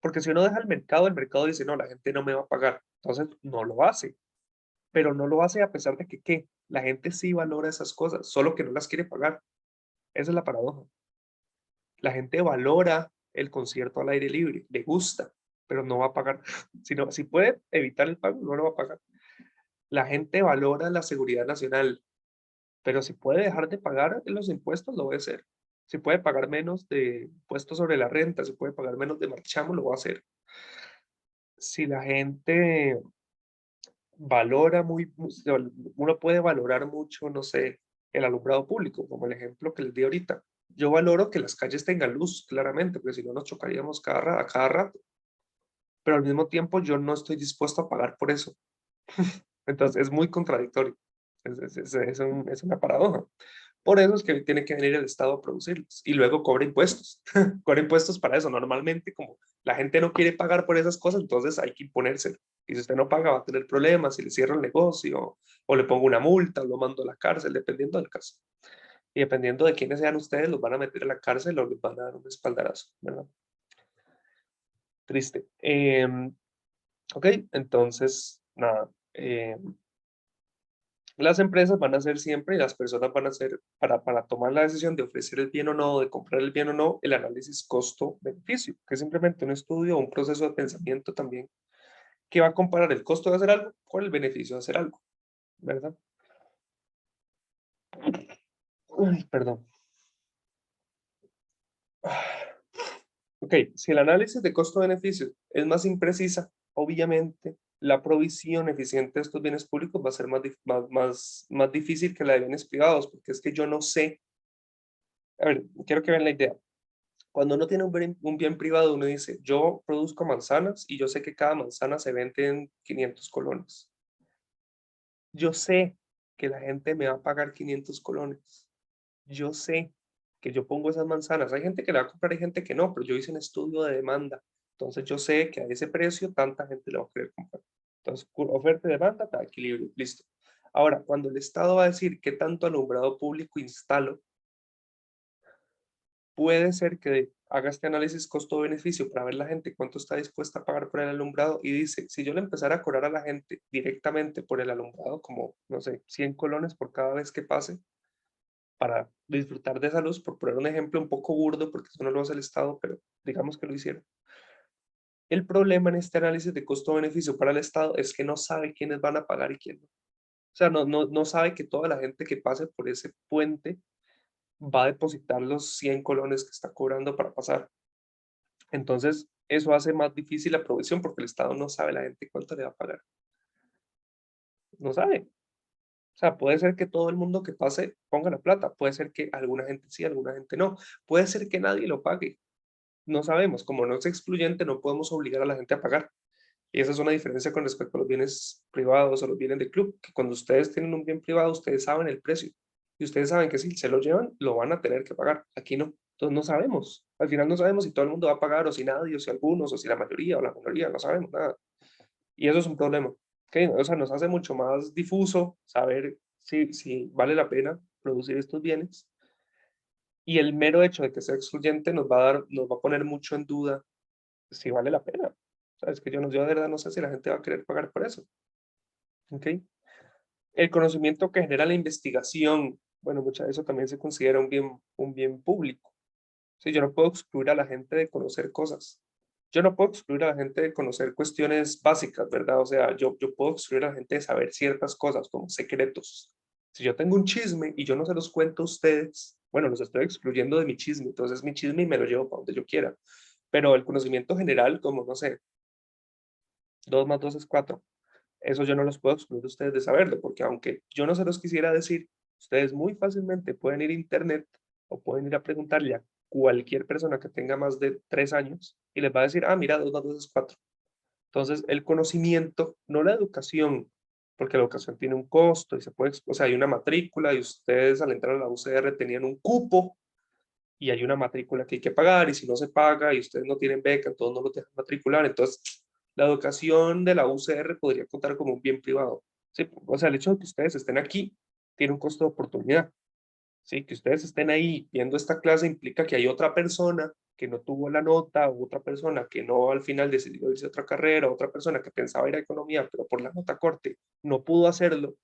A: porque si uno deja el mercado dice, no, la gente no me va a pagar, entonces no lo hace. pero no lo hace a pesar de que, ¿qué? La gente sí valora esas cosas, solo que no las quiere pagar. Esa es la paradoja. La gente valora el concierto al aire libre, le gusta, pero no va a pagar. Si puede evitar el pago, no lo va a pagar. La gente valora la seguridad nacional, pero si puede dejar de pagar los impuestos, lo va a hacer. Si puede pagar menos de impuestos sobre la renta, si puede pagar menos de marchamo, lo va a hacer. Si la gente valora uno puede valorar mucho, no sé, el alumbrado público, como el ejemplo que les di ahorita. Yo valoro que las calles tengan luz, claramente, porque si no nos chocaríamos a cada rato. Pero al mismo tiempo yo no estoy dispuesto a pagar por eso. Entonces es muy contradictorio. Es una paradoja. Por eso es que tiene que venir el Estado a producirlos y luego cobra impuestos. Cobra impuestos para eso. Normalmente, como la gente no quiere pagar por esas cosas, entonces hay que imponérselo. Y si usted no paga, va a tener problemas, si le cierra el negocio, o le pongo una multa, o lo mando a la cárcel, dependiendo del caso. Y dependiendo de quiénes sean ustedes, los van a meter a la cárcel o les van a dar un espaldarazo, ¿verdad? Triste. Ok, entonces, nada. Las empresas van a hacer siempre y las personas van a hacer, para tomar la decisión de ofrecer el bien o no, de comprar el bien o no, el análisis costo-beneficio, que es simplemente un estudio o un proceso de pensamiento también, que va a comparar el costo de hacer algo con el beneficio de hacer algo, ¿verdad? Uy, perdón. Ok, si el análisis de costo-beneficio es más imprecisa, obviamente la provisión eficiente de estos bienes públicos va a ser más difícil que la de bienes privados, porque es que yo no sé. A ver, quiero que vean la idea. Cuando uno tiene un bien privado, uno dice, yo produzco manzanas y yo sé que cada manzana se vende en 500 colones. Yo sé que la gente me va a pagar 500 colones. Yo sé que yo pongo esas manzanas. Hay gente que la va a comprar, hay gente que no, pero yo hice un estudio de demanda. Entonces yo sé que a ese precio tanta gente le va a querer comprar. Entonces, oferta y demanda, está equilibrio, listo. Ahora, cuando el Estado va a decir qué tanto alumbrado público instalo, puede ser que haga este análisis costo-beneficio para ver la gente cuánto está dispuesta a pagar por el alumbrado y dice, si yo le empezara a cobrar a la gente directamente por el alumbrado, como, no sé, 100 colones por cada vez que pase, para disfrutar de esa luz, por poner un ejemplo un poco burdo, porque eso no lo hace el Estado, pero digamos que lo hicieron. El problema en este análisis de costo-beneficio para el Estado es que no sabe quiénes van a pagar y quién no. O sea, no sabe que toda la gente que pase por ese puente va a depositar los 100 colones que está cobrando para pasar. Entonces, eso hace más difícil la provisión porque el Estado no sabe la gente cuánto le va a pagar. No sabe. O sea, puede ser que todo el mundo que pase ponga la plata. Puede ser que alguna gente sí, alguna gente no. Puede ser que nadie lo pague. No sabemos. Como no es excluyente, no podemos obligar a la gente a pagar. Y esa es una diferencia con respecto a los bienes privados o los bienes de club, que cuando ustedes tienen un bien privado, ustedes saben el precio. Y ustedes saben que si se lo llevan, lo van a tener que pagar. Aquí no. Entonces no sabemos. Al final no sabemos si todo el mundo va a pagar o si nadie, o si algunos, o si la mayoría o la minoría, no sabemos nada. Y eso es un problema. ¿Okay? O sea, nos hace mucho más difuso saber si vale la pena producir estos bienes. Y el mero hecho de que sea excluyente nos va a poner mucho en duda si vale la pena. O sea, es que yo de verdad no sé si la gente va a querer pagar por eso. ¿Ok? El conocimiento que genera la investigación, bueno, mucho de eso también se considera un bien público. Sí, yo no puedo excluir a la gente de conocer cosas. Yo no puedo excluir a la gente de conocer cuestiones básicas, ¿verdad? O sea, yo puedo excluir a la gente de saber ciertas cosas como secretos. Si yo tengo un chisme y yo no se los cuento a ustedes, bueno, los estoy excluyendo de mi chisme, entonces mi chisme y me lo llevo para donde yo quiera. Pero el conocimiento general, como, no sé, 2 más 2 es 4, eso yo no los puedo excluir de ustedes de saberlo, porque aunque yo no se los quisiera decir, ustedes muy fácilmente pueden ir a internet o pueden ir a preguntarle a cualquier persona que tenga más de 3 años y les va a decir, ah, mira, 2 más 2 es 4. Entonces, el conocimiento, no la educación, porque la educación tiene un costo y se puede, o sea, hay una matrícula y ustedes al entrar a la UCR tenían un cupo y hay una matrícula que hay que pagar y si no se paga y ustedes no tienen beca, entonces no los dejan matricular. Entonces, la educación de la UCR podría contar como un bien privado. ¿Sí? O sea, el hecho de que ustedes estén aquí tiene un costo de oportunidad. ¿Sí? Que ustedes estén ahí viendo esta clase implica que hay otra persona que no tuvo la nota, o otra persona que no al final decidió irse a otra carrera, otra persona que pensaba ir a economía, pero por la nota corte no pudo hacerlo,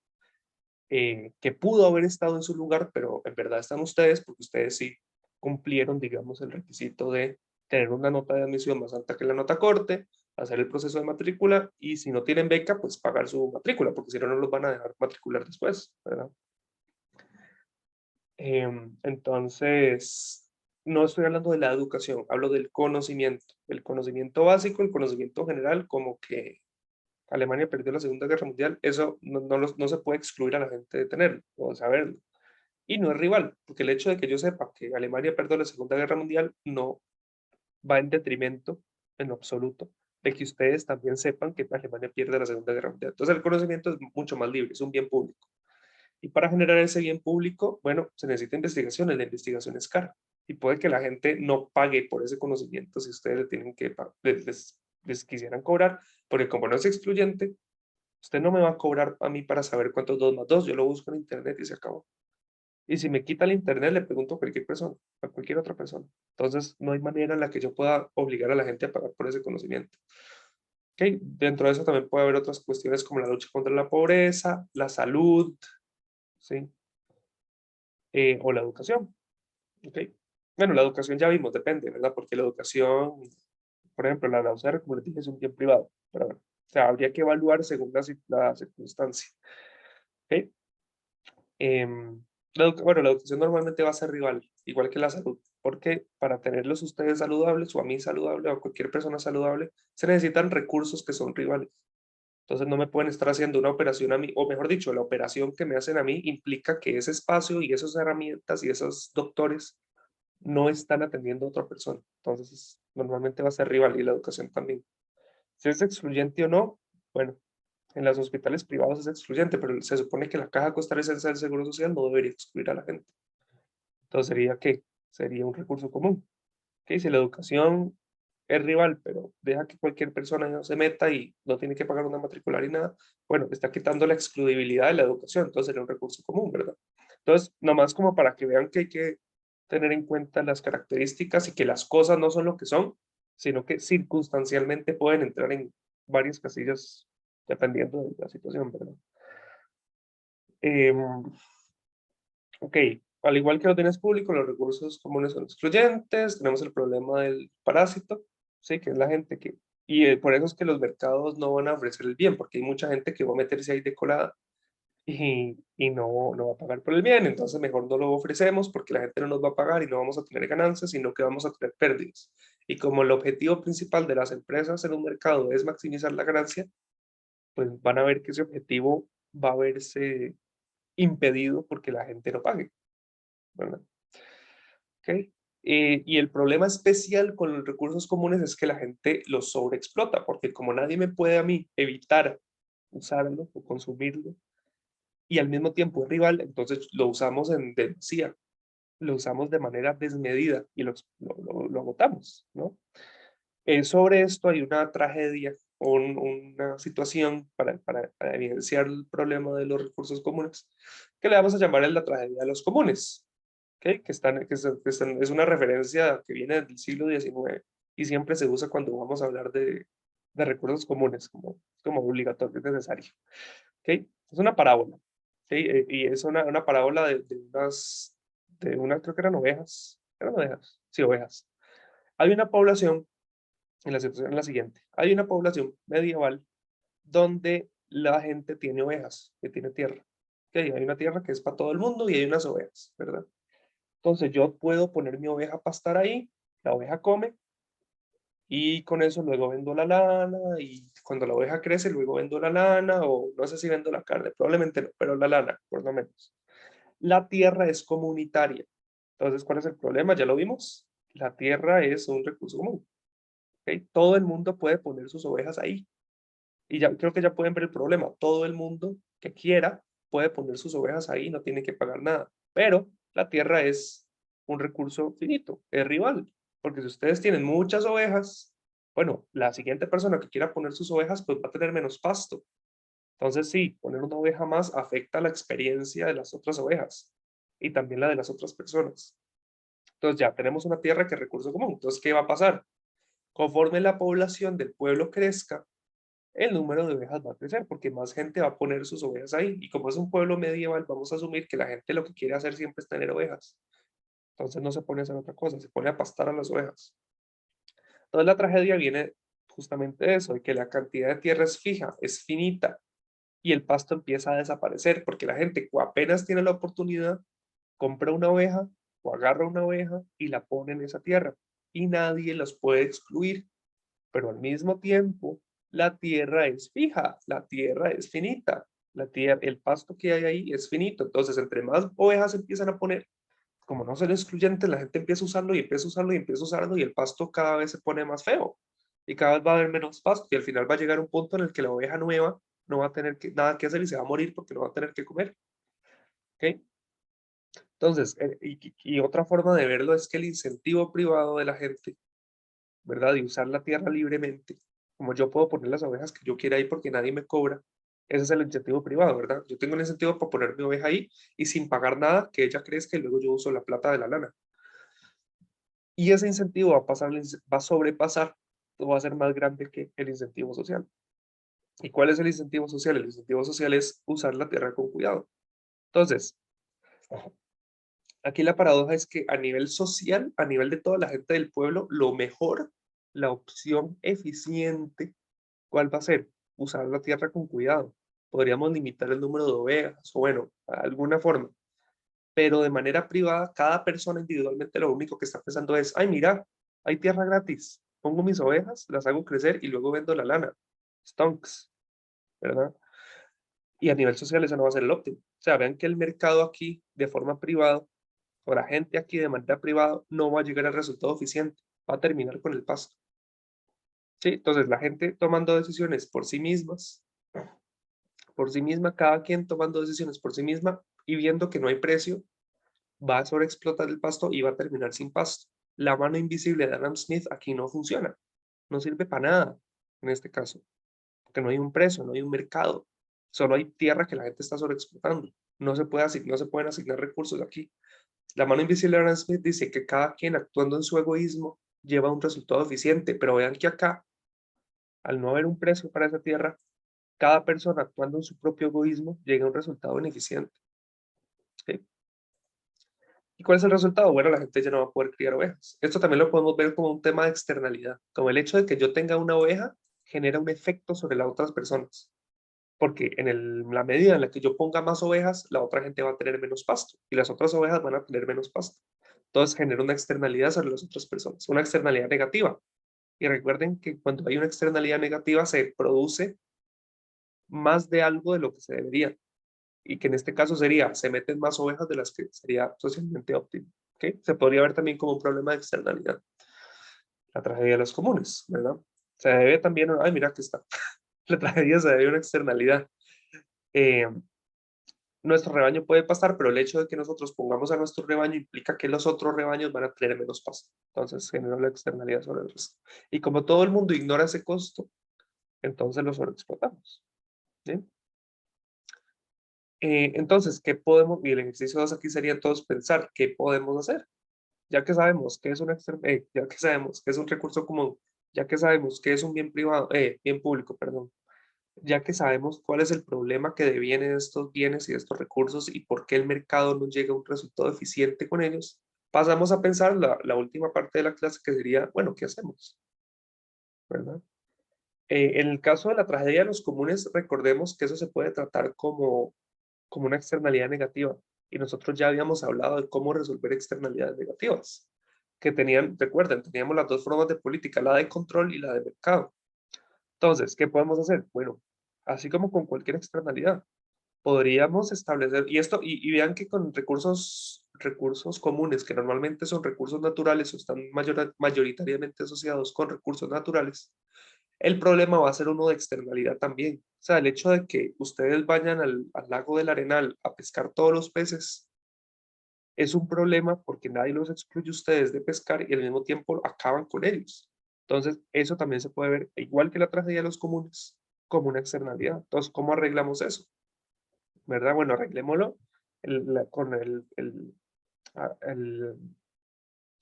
A: que pudo haber estado en su lugar, pero en verdad están ustedes, porque ustedes sí cumplieron, digamos, el requisito de tener una nota de admisión más alta que la nota corte, hacer el proceso de matrícula, y si no tienen beca, pues pagar su matrícula, porque si no, no los van a dejar matricular después, ¿verdad? Entonces, no estoy hablando de la educación, hablo del conocimiento, el conocimiento básico, el conocimiento general, como que Alemania perdió la Segunda Guerra Mundial, eso no se puede excluir a la gente de tenerlo o saberlo. Y no es rival, porque el hecho de que yo sepa que Alemania perdió la Segunda Guerra Mundial no va en detrimento, en lo absoluto, de que ustedes también sepan que Alemania pierde la Segunda Guerra Mundial. Entonces el conocimiento es mucho más libre, es un bien público. Y para generar ese bien público, bueno, se necesita investigación, y la investigación es cara. Y puede que la gente no pague por ese conocimiento si ustedes le tienen que les quisieran cobrar, porque como no es excluyente, usted no me va a cobrar a mí para saber cuántos 2 más 2, yo lo busco en internet y se acabó. Y si me quita el internet, le pregunto a cualquier persona, a cualquier otra persona. Entonces, no hay manera en la que yo pueda obligar a la gente a pagar por ese conocimiento. ¿Okay? Dentro de eso también puede haber otras cuestiones como la lucha contra la pobreza, la salud, ¿sí? O la educación. ¿Okay? Bueno, la educación ya vimos, depende, ¿verdad? Porque la educación, por ejemplo, la UCR, como les dije, es un bien privado. Pero bueno, o sea, habría que evaluar según la circunstancia. ¿Okay? Bueno, la educación normalmente va a ser rival, igual que la salud, porque para tenerlos ustedes saludables, o a mí saludable, o a cualquier persona saludable, se necesitan recursos que son rivales. Entonces no me pueden estar haciendo una operación a mí, o mejor dicho, la operación que me hacen a mí implica que ese espacio y esas herramientas y esos doctores no están atendiendo a otra persona. Entonces normalmente va a ser rival, y la educación también. Si es excluyente o no, bueno, en los hospitales privados es excluyente, pero se supone que la Caja Costarricense del Seguro Social no debería excluir a la gente. Entonces, ¿sería qué? Sería un recurso común. ¿Okay? Si la educación es rival, pero deja que cualquier persona no se meta y no tiene que pagar una matricular y nada, bueno, está quitando la excluibilidad de la educación, entonces sería un recurso común, ¿verdad? Entonces, nomás como para que vean que hay que tener en cuenta las características y que las cosas no son lo que son, sino que circunstancialmente pueden entrar en varias casillas dependiendo de la situación, ¿verdad? Ok, al igual que los bienes públicos, los recursos comunes son excluyentes, tenemos el problema del parásito, ¿sí? Que es la gente que... Y por eso es que los mercados no van a ofrecer el bien, porque hay mucha gente que va a meterse ahí de colada y no va a pagar por el bien, entonces mejor no lo ofrecemos porque la gente no nos va a pagar y no vamos a tener ganancias, sino que vamos a tener pérdidas. Y como el objetivo principal de las empresas en un mercado es maximizar la ganancia, pues van a ver que ese objetivo va a verse impedido porque la gente no pague, ¿verdad? ¿Ok? Y el problema especial con los recursos comunes es que la gente los sobreexplota, porque como nadie me puede a mí evitar usarlo o consumirlo, y al mismo tiempo es rival, entonces lo usamos en demasía, lo usamos de manera desmedida y lo agotamos, ¿no? Sobre esto hay una tragedia, una situación para evidenciar el problema de los recursos comunes, que le vamos a llamar la tragedia de los comunes. ¿Okay? Es una referencia que viene del siglo XIX y siempre se usa cuando vamos a hablar de recursos comunes, como obligatorio, es necesario. ¿Okay? Es una parábola. ¿Okay? Y es una parábola creo que eran ovejas, sí, ovejas. Hay una población, en la situación es la siguiente, hay una población medieval donde la gente tiene ovejas, que tiene tierra. ¿Okay? Hay una tierra que es para todo el mundo y hay unas ovejas, ¿verdad? Entonces yo puedo poner mi oveja a pastar ahí, la oveja come y con eso luego vendo la lana y cuando la oveja crece luego vendo la lana o no sé si vendo la carne, probablemente no, pero la lana por lo menos. La tierra es comunitaria. Entonces, ¿cuál es el problema? Ya lo vimos. La tierra es un recurso común. ¿Okay? Todo el mundo puede poner sus ovejas ahí. Y ya creo que ya pueden ver el problema. Todo el mundo que quiera puede poner sus ovejas ahí, no tiene que pagar nada. Pero la tierra es un recurso finito, es rival. Porque si ustedes tienen muchas ovejas, bueno, la siguiente persona que quiera poner sus ovejas, pues va a tener menos pasto. Entonces sí, poner una oveja más afecta la experiencia de las otras ovejas y también la de las otras personas. Entonces ya tenemos una tierra que es recurso común. Entonces, ¿qué va a pasar? Conforme la población del pueblo crezca, el número de ovejas va a crecer porque más gente va a poner sus ovejas ahí. Y como es un pueblo medieval, vamos a asumir que la gente lo que quiere hacer siempre es tener ovejas. Entonces no se pone a hacer otra cosa, se pone a pastar a las ovejas. Entonces la tragedia viene justamente de eso, de que la cantidad de tierra es fija, es finita, y el pasto empieza a desaparecer porque la gente apenas tiene la oportunidad, compra una oveja o agarra una oveja y la pone en esa tierra y nadie los puede excluir, pero al mismo tiempo la tierra es fija, la tierra es finita, la tierra, el pasto que hay ahí es finito, entonces entre más ovejas empiezan a poner, como no son excluyentes, la gente empieza a usarlo y empieza a usarlo y empieza a usarlo y el pasto cada vez se pone más feo y cada vez va a haber menos pasto y al final va a llegar un punto en el que la oveja nueva no va a tener nada que hacer y se va a morir porque no va a tener que comer. ¿Ok? Entonces, y otra forma de verlo es que el incentivo privado de la gente, ¿verdad? De usar la tierra libremente, como yo puedo poner las ovejas que yo quiera ahí porque nadie me cobra, ese es el incentivo privado, ¿verdad? Yo tengo un incentivo para poner mi oveja ahí y sin pagar nada, que ella crezca y luego yo uso la plata de la lana. Y ese incentivo va a sobrepasar o va a ser más grande que el incentivo social. ¿Y cuál es el incentivo social? El incentivo social es usar la tierra con cuidado. Entonces, aquí la paradoja es que a nivel social, a nivel de toda la gente del pueblo, lo mejor, la opción eficiente, ¿cuál va a ser? Usar la tierra con cuidado. Podríamos limitar el número de ovejas, o bueno, alguna forma. Pero de manera privada, cada persona individualmente lo único que está pensando es, ay, mira, hay tierra gratis, pongo mis ovejas, las hago crecer y luego vendo la lana. Stonks, ¿verdad? Y a nivel social eso no va a ser el óptimo. O sea, vean que el mercado aquí, de forma privada, o la gente aquí de manera privada, no va a llegar al resultado eficiente, va a terminar con el pasto. ¿Sí? Entonces, la gente tomando decisiones por sí misma, cada quien tomando decisiones por sí misma y viendo que no hay precio, va a sobreexplotar el pasto y va a terminar sin pasto. La mano invisible de Adam Smith aquí no funciona, no sirve para nada en este caso, porque no hay un precio, no hay un mercado, solo hay tierra que la gente está sobreexplotando. No se pueden asignar recursos aquí. La mano invisible de Adam Smith dice que cada quien actuando en su egoísmo lleva un resultado eficiente, pero vean que acá, al no haber un precio para esa tierra, cada persona actuando en su propio egoísmo llega a un resultado ineficiente. ¿Sí? ¿Y cuál es el resultado? Bueno, la gente ya no va a poder criar ovejas. Esto también lo podemos ver como un tema de externalidad, como el hecho de que yo tenga una oveja genera un efecto sobre las otras personas, porque la medida en la que yo ponga más ovejas, la otra gente va a tener menos pasto y las otras ovejas van a tener menos pasto. Entonces genera una externalidad sobre las otras personas, una externalidad negativa. Y recuerden que cuando hay una externalidad negativa se produce más de algo de lo que se debería. Y que en este caso sería, se meten más ovejas de las que sería socialmente óptimo. ¿Okay? Se podría ver también como un problema de externalidad. La tragedia de los comunes, ¿verdad? Se debe también, ay, mira, aquí está. La tragedia se debe a una externalidad. Eh, Nuestro rebaño puede pastar, pero el hecho de que nosotros pongamos a nuestro rebaño implica que los otros rebaños van a tener menos pasto. Entonces genera la externalidad sobre el resto. Y como todo el mundo ignora ese costo, entonces lo sobreexplotamos. ¿Sí? Entonces, ¿qué podemos? Y el ejercicio 2 aquí sería entonces pensar qué podemos hacer. Ya que sabemos que es ya que sabemos que es un recurso común, ya que sabemos que es un bien privado, bien público, perdón, ya que sabemos cuál es el problema que deviene de estos bienes y de estos recursos y por qué el mercado no llega a un resultado eficiente con ellos, pasamos a pensar la última parte de la clase que sería, bueno, ¿qué hacemos? ¿Verdad? En el caso de la tragedia de los comunes, recordemos que eso se puede tratar como una externalidad negativa. Y nosotros ya habíamos hablado de cómo resolver externalidades negativas, que recuerden, teníamos las dos formas de política, la de control y la de mercado. Entonces, ¿qué podemos hacer? Bueno, así como con cualquier externalidad, podríamos establecer, y vean que con recursos comunes, que normalmente son recursos naturales o están mayoritariamente asociados con recursos naturales, el problema va a ser uno de externalidad también. O sea, el hecho de que ustedes vayan al lago del Arenal a pescar todos los peces es un problema porque nadie los excluye a ustedes de pescar y al mismo tiempo acaban con ellos. Entonces, eso también se puede ver, igual que la tragedia de los comunes, como una externalidad. Entonces, ¿cómo arreglamos eso? ¿Verdad? Bueno, arreglémoslo con el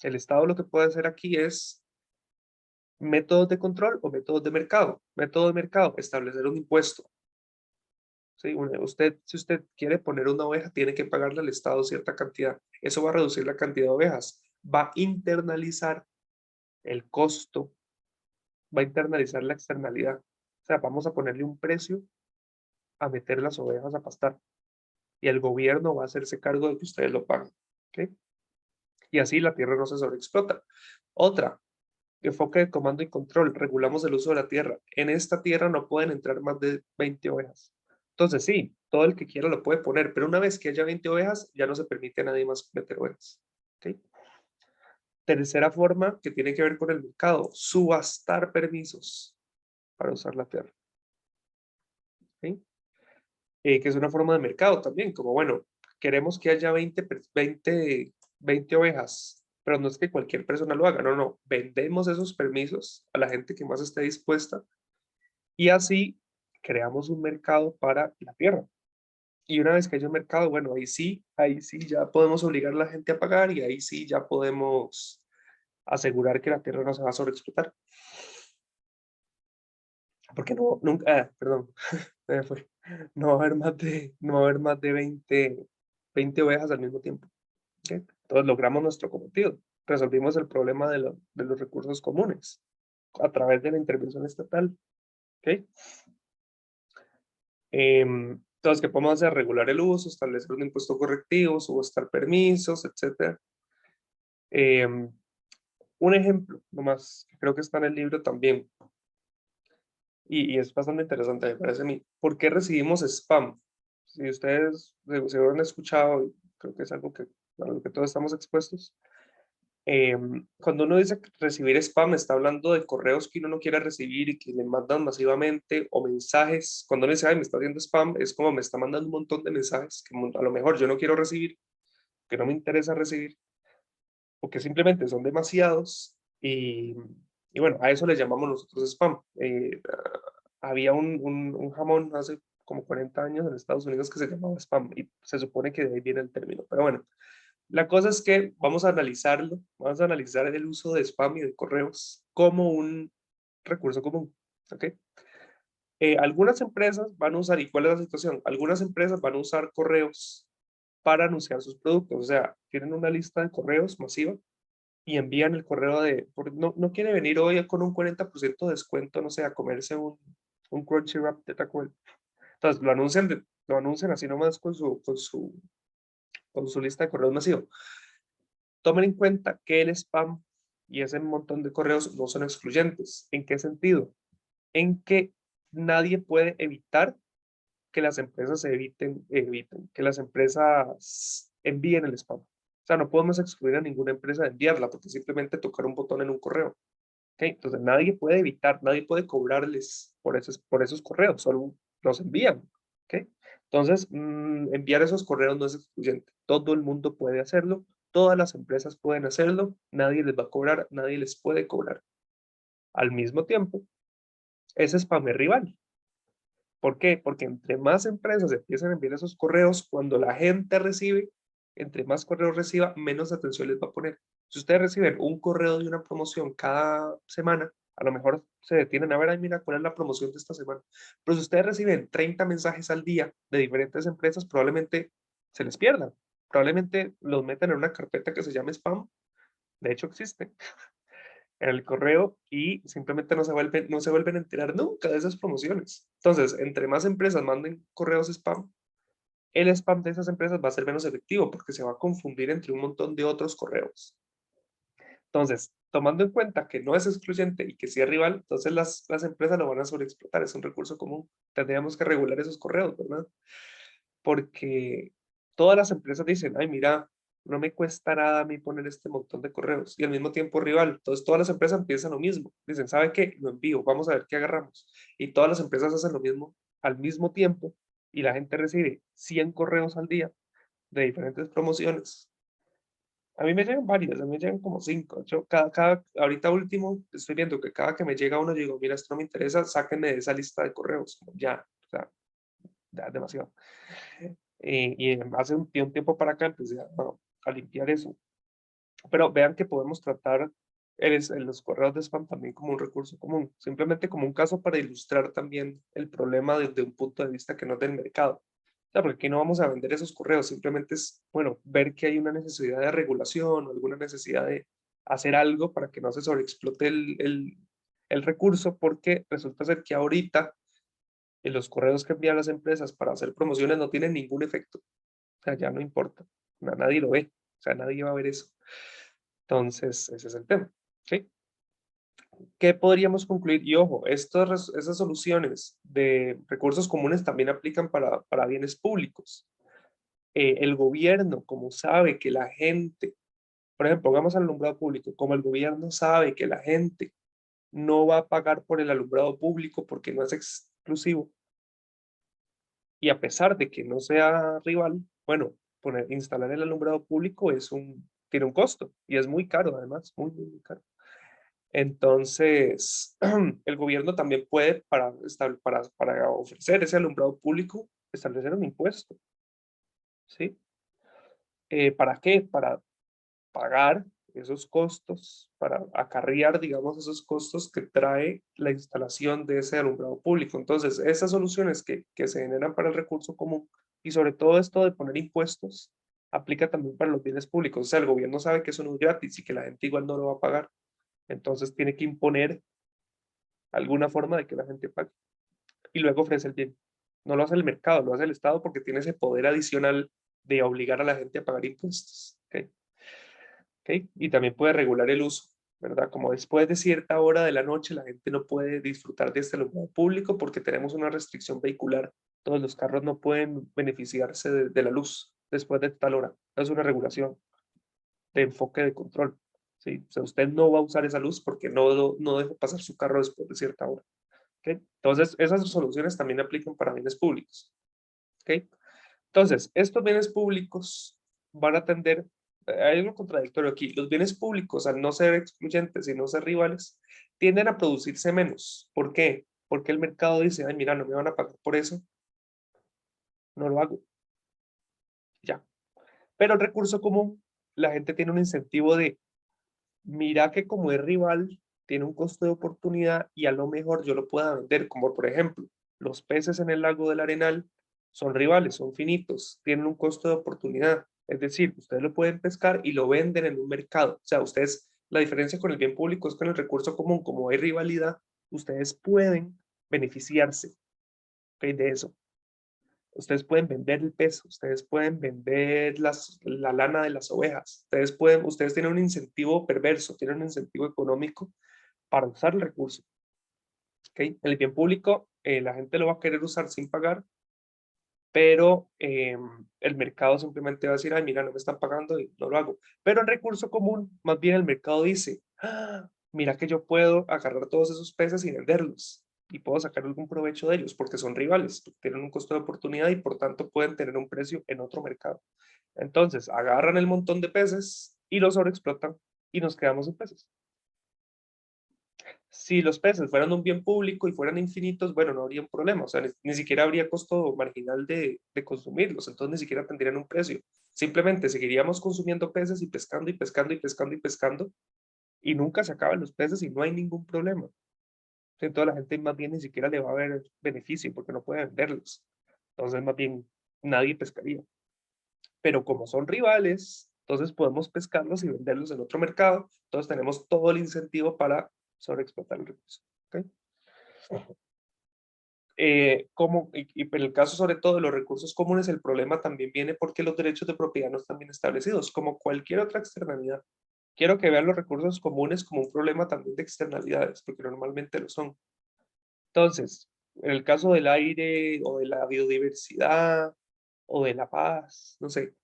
A: El Estado lo que puede hacer aquí es métodos de control o métodos de mercado. Método de mercado, establecer un impuesto. ¿Sí? Si usted quiere poner una oveja, tiene que pagarle al Estado cierta cantidad. Eso va a reducir la cantidad de ovejas. Va a internalizar el costo, va a internalizar la externalidad. O sea, vamos a ponerle un precio a meter las ovejas a pastar. Y el gobierno va a hacerse cargo de que ustedes lo paguen. ¿Ok? Y así la tierra no se sobreexplota. Otra, enfoque de comando y control. Regulamos el uso de la tierra. En esta tierra no pueden entrar más de 20 ovejas. Entonces sí, todo el que quiera lo puede poner, pero una vez que haya 20 ovejas, ya no se permite a nadie más meter ovejas. ¿Ok? Tercera forma que tiene que ver con el mercado, subastar permisos para usar la tierra. ¿Ok? Que es una forma de mercado también, como bueno, queremos que haya 20 ovejas, pero no es que cualquier persona lo haga, no, vendemos esos permisos a la gente que más esté dispuesta y así creamos un mercado para la tierra. Y una vez que haya un mercado, bueno, ahí sí ya podemos obligar a la gente a pagar y ahí sí ya podemos asegurar que la tierra no se va a sobreexplotar. Porque no, nunca, perdón, fue. No va a haber no va a haber más de 20 ovejas al mismo tiempo. ¿Ok? Entonces logramos nuestro cometido. Resolvimos el problema de los recursos comunes a través de la intervención estatal. ¿Ok? Entonces, ¿qué podemos hacer? Regular el uso, establecer un impuesto correctivo, subastar permisos, etc. Un ejemplo, nomás, que creo que está en el libro también, y es bastante interesante, me parece a mí. ¿Por qué recibimos spam? Si ustedes se habrán escuchado, y creo que es algo a lo que todos estamos expuestos. Cuando uno dice recibir spam, está hablando de correos que uno no quiere recibir y que le mandan masivamente, o mensajes. Cuando uno dice, ay, me está haciendo spam, es como me está mandando un montón de mensajes que a lo mejor yo no quiero recibir, que no me interesa recibir, o que simplemente son demasiados. Y bueno, a eso le llamamos nosotros spam. Había un jamón hace como 40 años en Estados Unidos que se llamaba spam y se supone que de ahí viene el término. Pero bueno, la cosa es que vamos a analizarlo, vamos a analizar el uso de spam y de correos como un recurso común. ¿Ok? Algunas empresas van a usar, ¿y cuál es la situación? Algunas empresas van a usar correos para anunciar sus productos. O sea, tienen una lista de correos masiva y envían el correo no quiere venir hoy con un 40% de descuento, no sé, a comerse un Crunchy Wrap de Taco Bell. Entonces, lo anuncian así nomás con su lista de correos masivo. Tomen en cuenta que el spam y ese montón de correos no son excluyentes. ¿En qué sentido? En que nadie puede evitar que las empresas eviten que las empresas envíen el spam. O sea, no podemos excluir a ninguna empresa de enviarla porque simplemente tocar un botón en un correo. ¿Okay? Entonces nadie puede evitar, nadie puede cobrarles por esos correos, solo los envían. ¿Okay? Entonces, enviar esos correos no es excluyente. Todo el mundo puede hacerlo, todas las empresas pueden hacerlo, nadie les va a cobrar, nadie les puede cobrar. Al mismo tiempo, ese spam es rival. ¿Por qué? Porque entre más empresas empiezan a enviar esos correos, cuando la gente recibe, entre más correos reciba, menos atención les va a poner. Si ustedes reciben un correo de una promoción cada semana, a lo mejor se detienen a ver, ay, mira, ¿cuál es la promoción de esta semana? Pero si ustedes reciben 30 mensajes al día de diferentes empresas, probablemente se les pierdan. Probablemente los metan en una carpeta que se llama spam. De hecho, existe en el correo y simplemente no se vuelven a enterar nunca de esas promociones. Entonces, entre más empresas manden correos spam, el spam de esas empresas va a ser menos efectivo porque se va a confundir entre un montón de otros correos. Entonces, tomando en cuenta que no es excluyente y que sí es rival, entonces las empresas lo van a sobreexplotar, es un recurso común. Tendríamos que regular esos correos, ¿verdad? Porque todas las empresas dicen, ay, mira, no me cuesta nada a mí poner este montón de correos y al mismo tiempo rival. Entonces todas las empresas piensan lo mismo. Dicen, ¿sabe qué? Lo envío, vamos a ver qué agarramos. Y todas las empresas hacen lo mismo al mismo tiempo y la gente recibe 100 correos al día de diferentes promociones. A mí me llegan varias, a mí me llegan como 5. Yo ahorita último, estoy viendo que cada que me llega uno, yo digo, mira, esto no me interesa, sáquenme de esa lista de correos. Como ya, o sea, ya es demasiado. Y hace un tiempo para acá empecé a limpiar eso. Pero vean que podemos tratar los correos de spam también como un recurso común, simplemente como un caso para ilustrar también el problema desde un punto de vista que no es del mercado. O sea, porque aquí no vamos a vender esos correos, simplemente es, bueno, ver que hay una necesidad de regulación o alguna necesidad de hacer algo para que no se sobreexplote el recurso, porque resulta ser que ahorita los correos que envían las empresas para hacer promociones no tienen ningún efecto. O sea, ya no importa, nadie lo ve, o sea, nadie va a ver eso. Entonces, ese es el tema. ¿Sí? ¿Qué podríamos concluir? Y ojo, esas soluciones de recursos comunes también aplican para bienes públicos. El gobierno, como sabe que la gente, por ejemplo, pongamos al alumbrado público, como el gobierno sabe que la gente no va a pagar por el alumbrado público porque no es exclusivo, y a pesar de que no sea rival, bueno, instalar el alumbrado público tiene un costo y es muy caro además, muy, muy, muy caro. Entonces, el gobierno también puede, para ofrecer ese alumbrado público, establecer un impuesto, ¿sí? ¿Para qué? Para pagar esos costos, para acarrear, digamos, esos costos que trae la instalación de ese alumbrado público. Entonces, esas soluciones que se generan para el recurso común, y sobre todo esto de poner impuestos, aplica también para los bienes públicos. O sea, el gobierno sabe que eso no es gratis y que la gente igual no lo va a pagar. Entonces, tiene que imponer alguna forma de que la gente pague. Y luego ofrece el bien. No lo hace el mercado, lo hace el Estado porque tiene ese poder adicional de obligar a la gente a pagar impuestos. ¿Okay? ¿Okay? Y también puede regular el uso, ¿verdad? Como después de cierta hora de la noche la gente no puede disfrutar de este alumbrado público porque tenemos una restricción vehicular. Todos los carros no pueden beneficiarse de la luz después de tal hora. Es una regulación de enfoque de control. ¿Sí? O sea, usted no va a usar esa luz porque no deja pasar su carro después de cierta hora. ¿Okay? Entonces, esas soluciones también aplican para bienes públicos. ¿Okay? Entonces, estos bienes públicos van a tender, hay algo contradictorio aquí, los bienes públicos, al no ser excluyentes y no ser rivales, tienden a producirse menos. ¿Por qué? Porque el mercado dice, ay, mira, no me van a pagar por eso, no lo hago. Ya. Pero el recurso común, la gente tiene un incentivo de, mira que como es rival, tiene un costo de oportunidad y a lo mejor yo lo pueda vender, como por ejemplo, los peces en el lago del Arenal son rivales, son finitos, tienen un costo de oportunidad. Es decir, ustedes lo pueden pescar y lo venden en un mercado. O sea, la diferencia con el bien público es con el recurso común, como hay rivalidad, ustedes pueden beneficiarse, ¿ok? De eso. Ustedes pueden vender el peso, ustedes pueden vender la lana de las ovejas, ustedes tienen un incentivo perverso, tienen un incentivo económico para usar el recurso. ¿Okay? El bien público, la gente lo va a querer usar sin pagar, pero el mercado simplemente va a decir, ay, mira, no me están pagando y no lo hago. Pero en recurso común, más bien el mercado dice, ah, mira que yo puedo agarrar todos esos peces y venderlos y puedo sacar algún provecho de ellos porque son rivales, porque tienen un costo de oportunidad y por tanto pueden tener un precio en otro mercado. Entonces, agarran el montón de peces y los sobreexplotan y nos quedamos sin peces. Si los peces fueran un bien público y fueran infinitos, bueno, no habría un problema, o sea, ni siquiera habría costo marginal de consumirlos, entonces ni siquiera tendrían un precio. Simplemente seguiríamos consumiendo peces y pescando y pescando y pescando y pescando y nunca se acaban los peces y no hay ningún problema. Entonces la gente más bien ni siquiera le va a ver beneficio porque no puede venderlos. Entonces más bien nadie pescaría. Pero como son rivales, entonces podemos pescarlos y venderlos en otro mercado, entonces tenemos todo el incentivo para sobreexplotar el recurso. ¿Okay? Y en el caso sobre todo de los recursos comunes, el problema también viene porque los derechos de propiedad no están bien establecidos, como cualquier otra externalidad. Quiero que vean los recursos comunes como un problema también de externalidades, porque normalmente lo son. Entonces, en el caso del aire o de la biodiversidad o de la paz, no sé,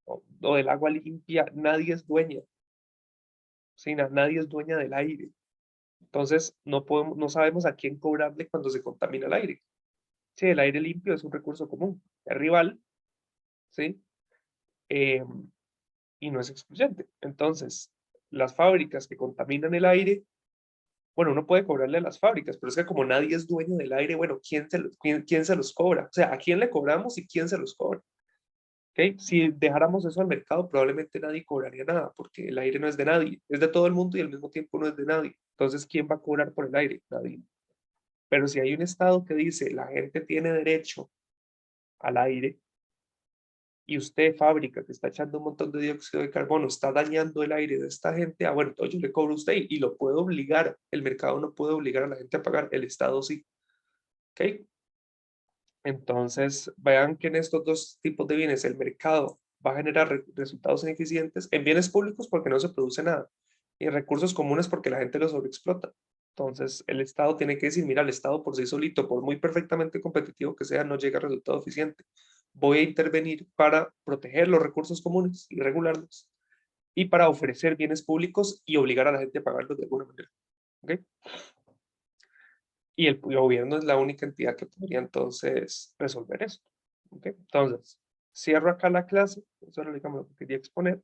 A: o del agua limpia, nadie es dueña. ¿Sí? Nadie es dueña del aire. Entonces, no sabemos a quién cobrarle cuando se contamina el aire. Sí, el aire limpio es un recurso común, es rival, ¿sí? Eh, y no es excluyente. Entonces, las fábricas que contaminan el aire, bueno, uno puede cobrarle a las fábricas, pero es que como nadie es dueño del aire, bueno, ¿quién se los cobra? O sea, ¿a quién le cobramos y quién se los cobra? ¿Ok? Si dejáramos eso al mercado, probablemente nadie cobraría nada, porque el aire no es de nadie, es de todo el mundo y al mismo tiempo no es de nadie. Entonces, ¿quién va a cobrar por el aire? Nadie. Pero si hay un estado que dice la gente tiene derecho al aire y usted, fábrica, que está echando un montón de dióxido de carbono, está dañando el aire de esta gente, bueno, entonces yo le cobro a usted y lo puedo obligar. El mercado no puede obligar a la gente a pagar, el estado sí. ¿Ok? Entonces, vean que en estos dos tipos de bienes el mercado va a generar resultados ineficientes en bienes públicos porque no se produce nada y en recursos comunes porque la gente los sobreexplota. Entonces, el Estado tiene que decir, mira, el Estado por sí solito, por muy perfectamente competitivo que sea, no llega a resultado eficiente. Voy a intervenir para proteger los recursos comunes y regularlos y para ofrecer bienes públicos y obligar a la gente a pagarlos de alguna manera. ¿Ok? Y el gobierno es la única entidad que podría entonces resolver eso. ¿Okay? Entonces, cierro acá la clase, eso era digamos, lo que quería exponer.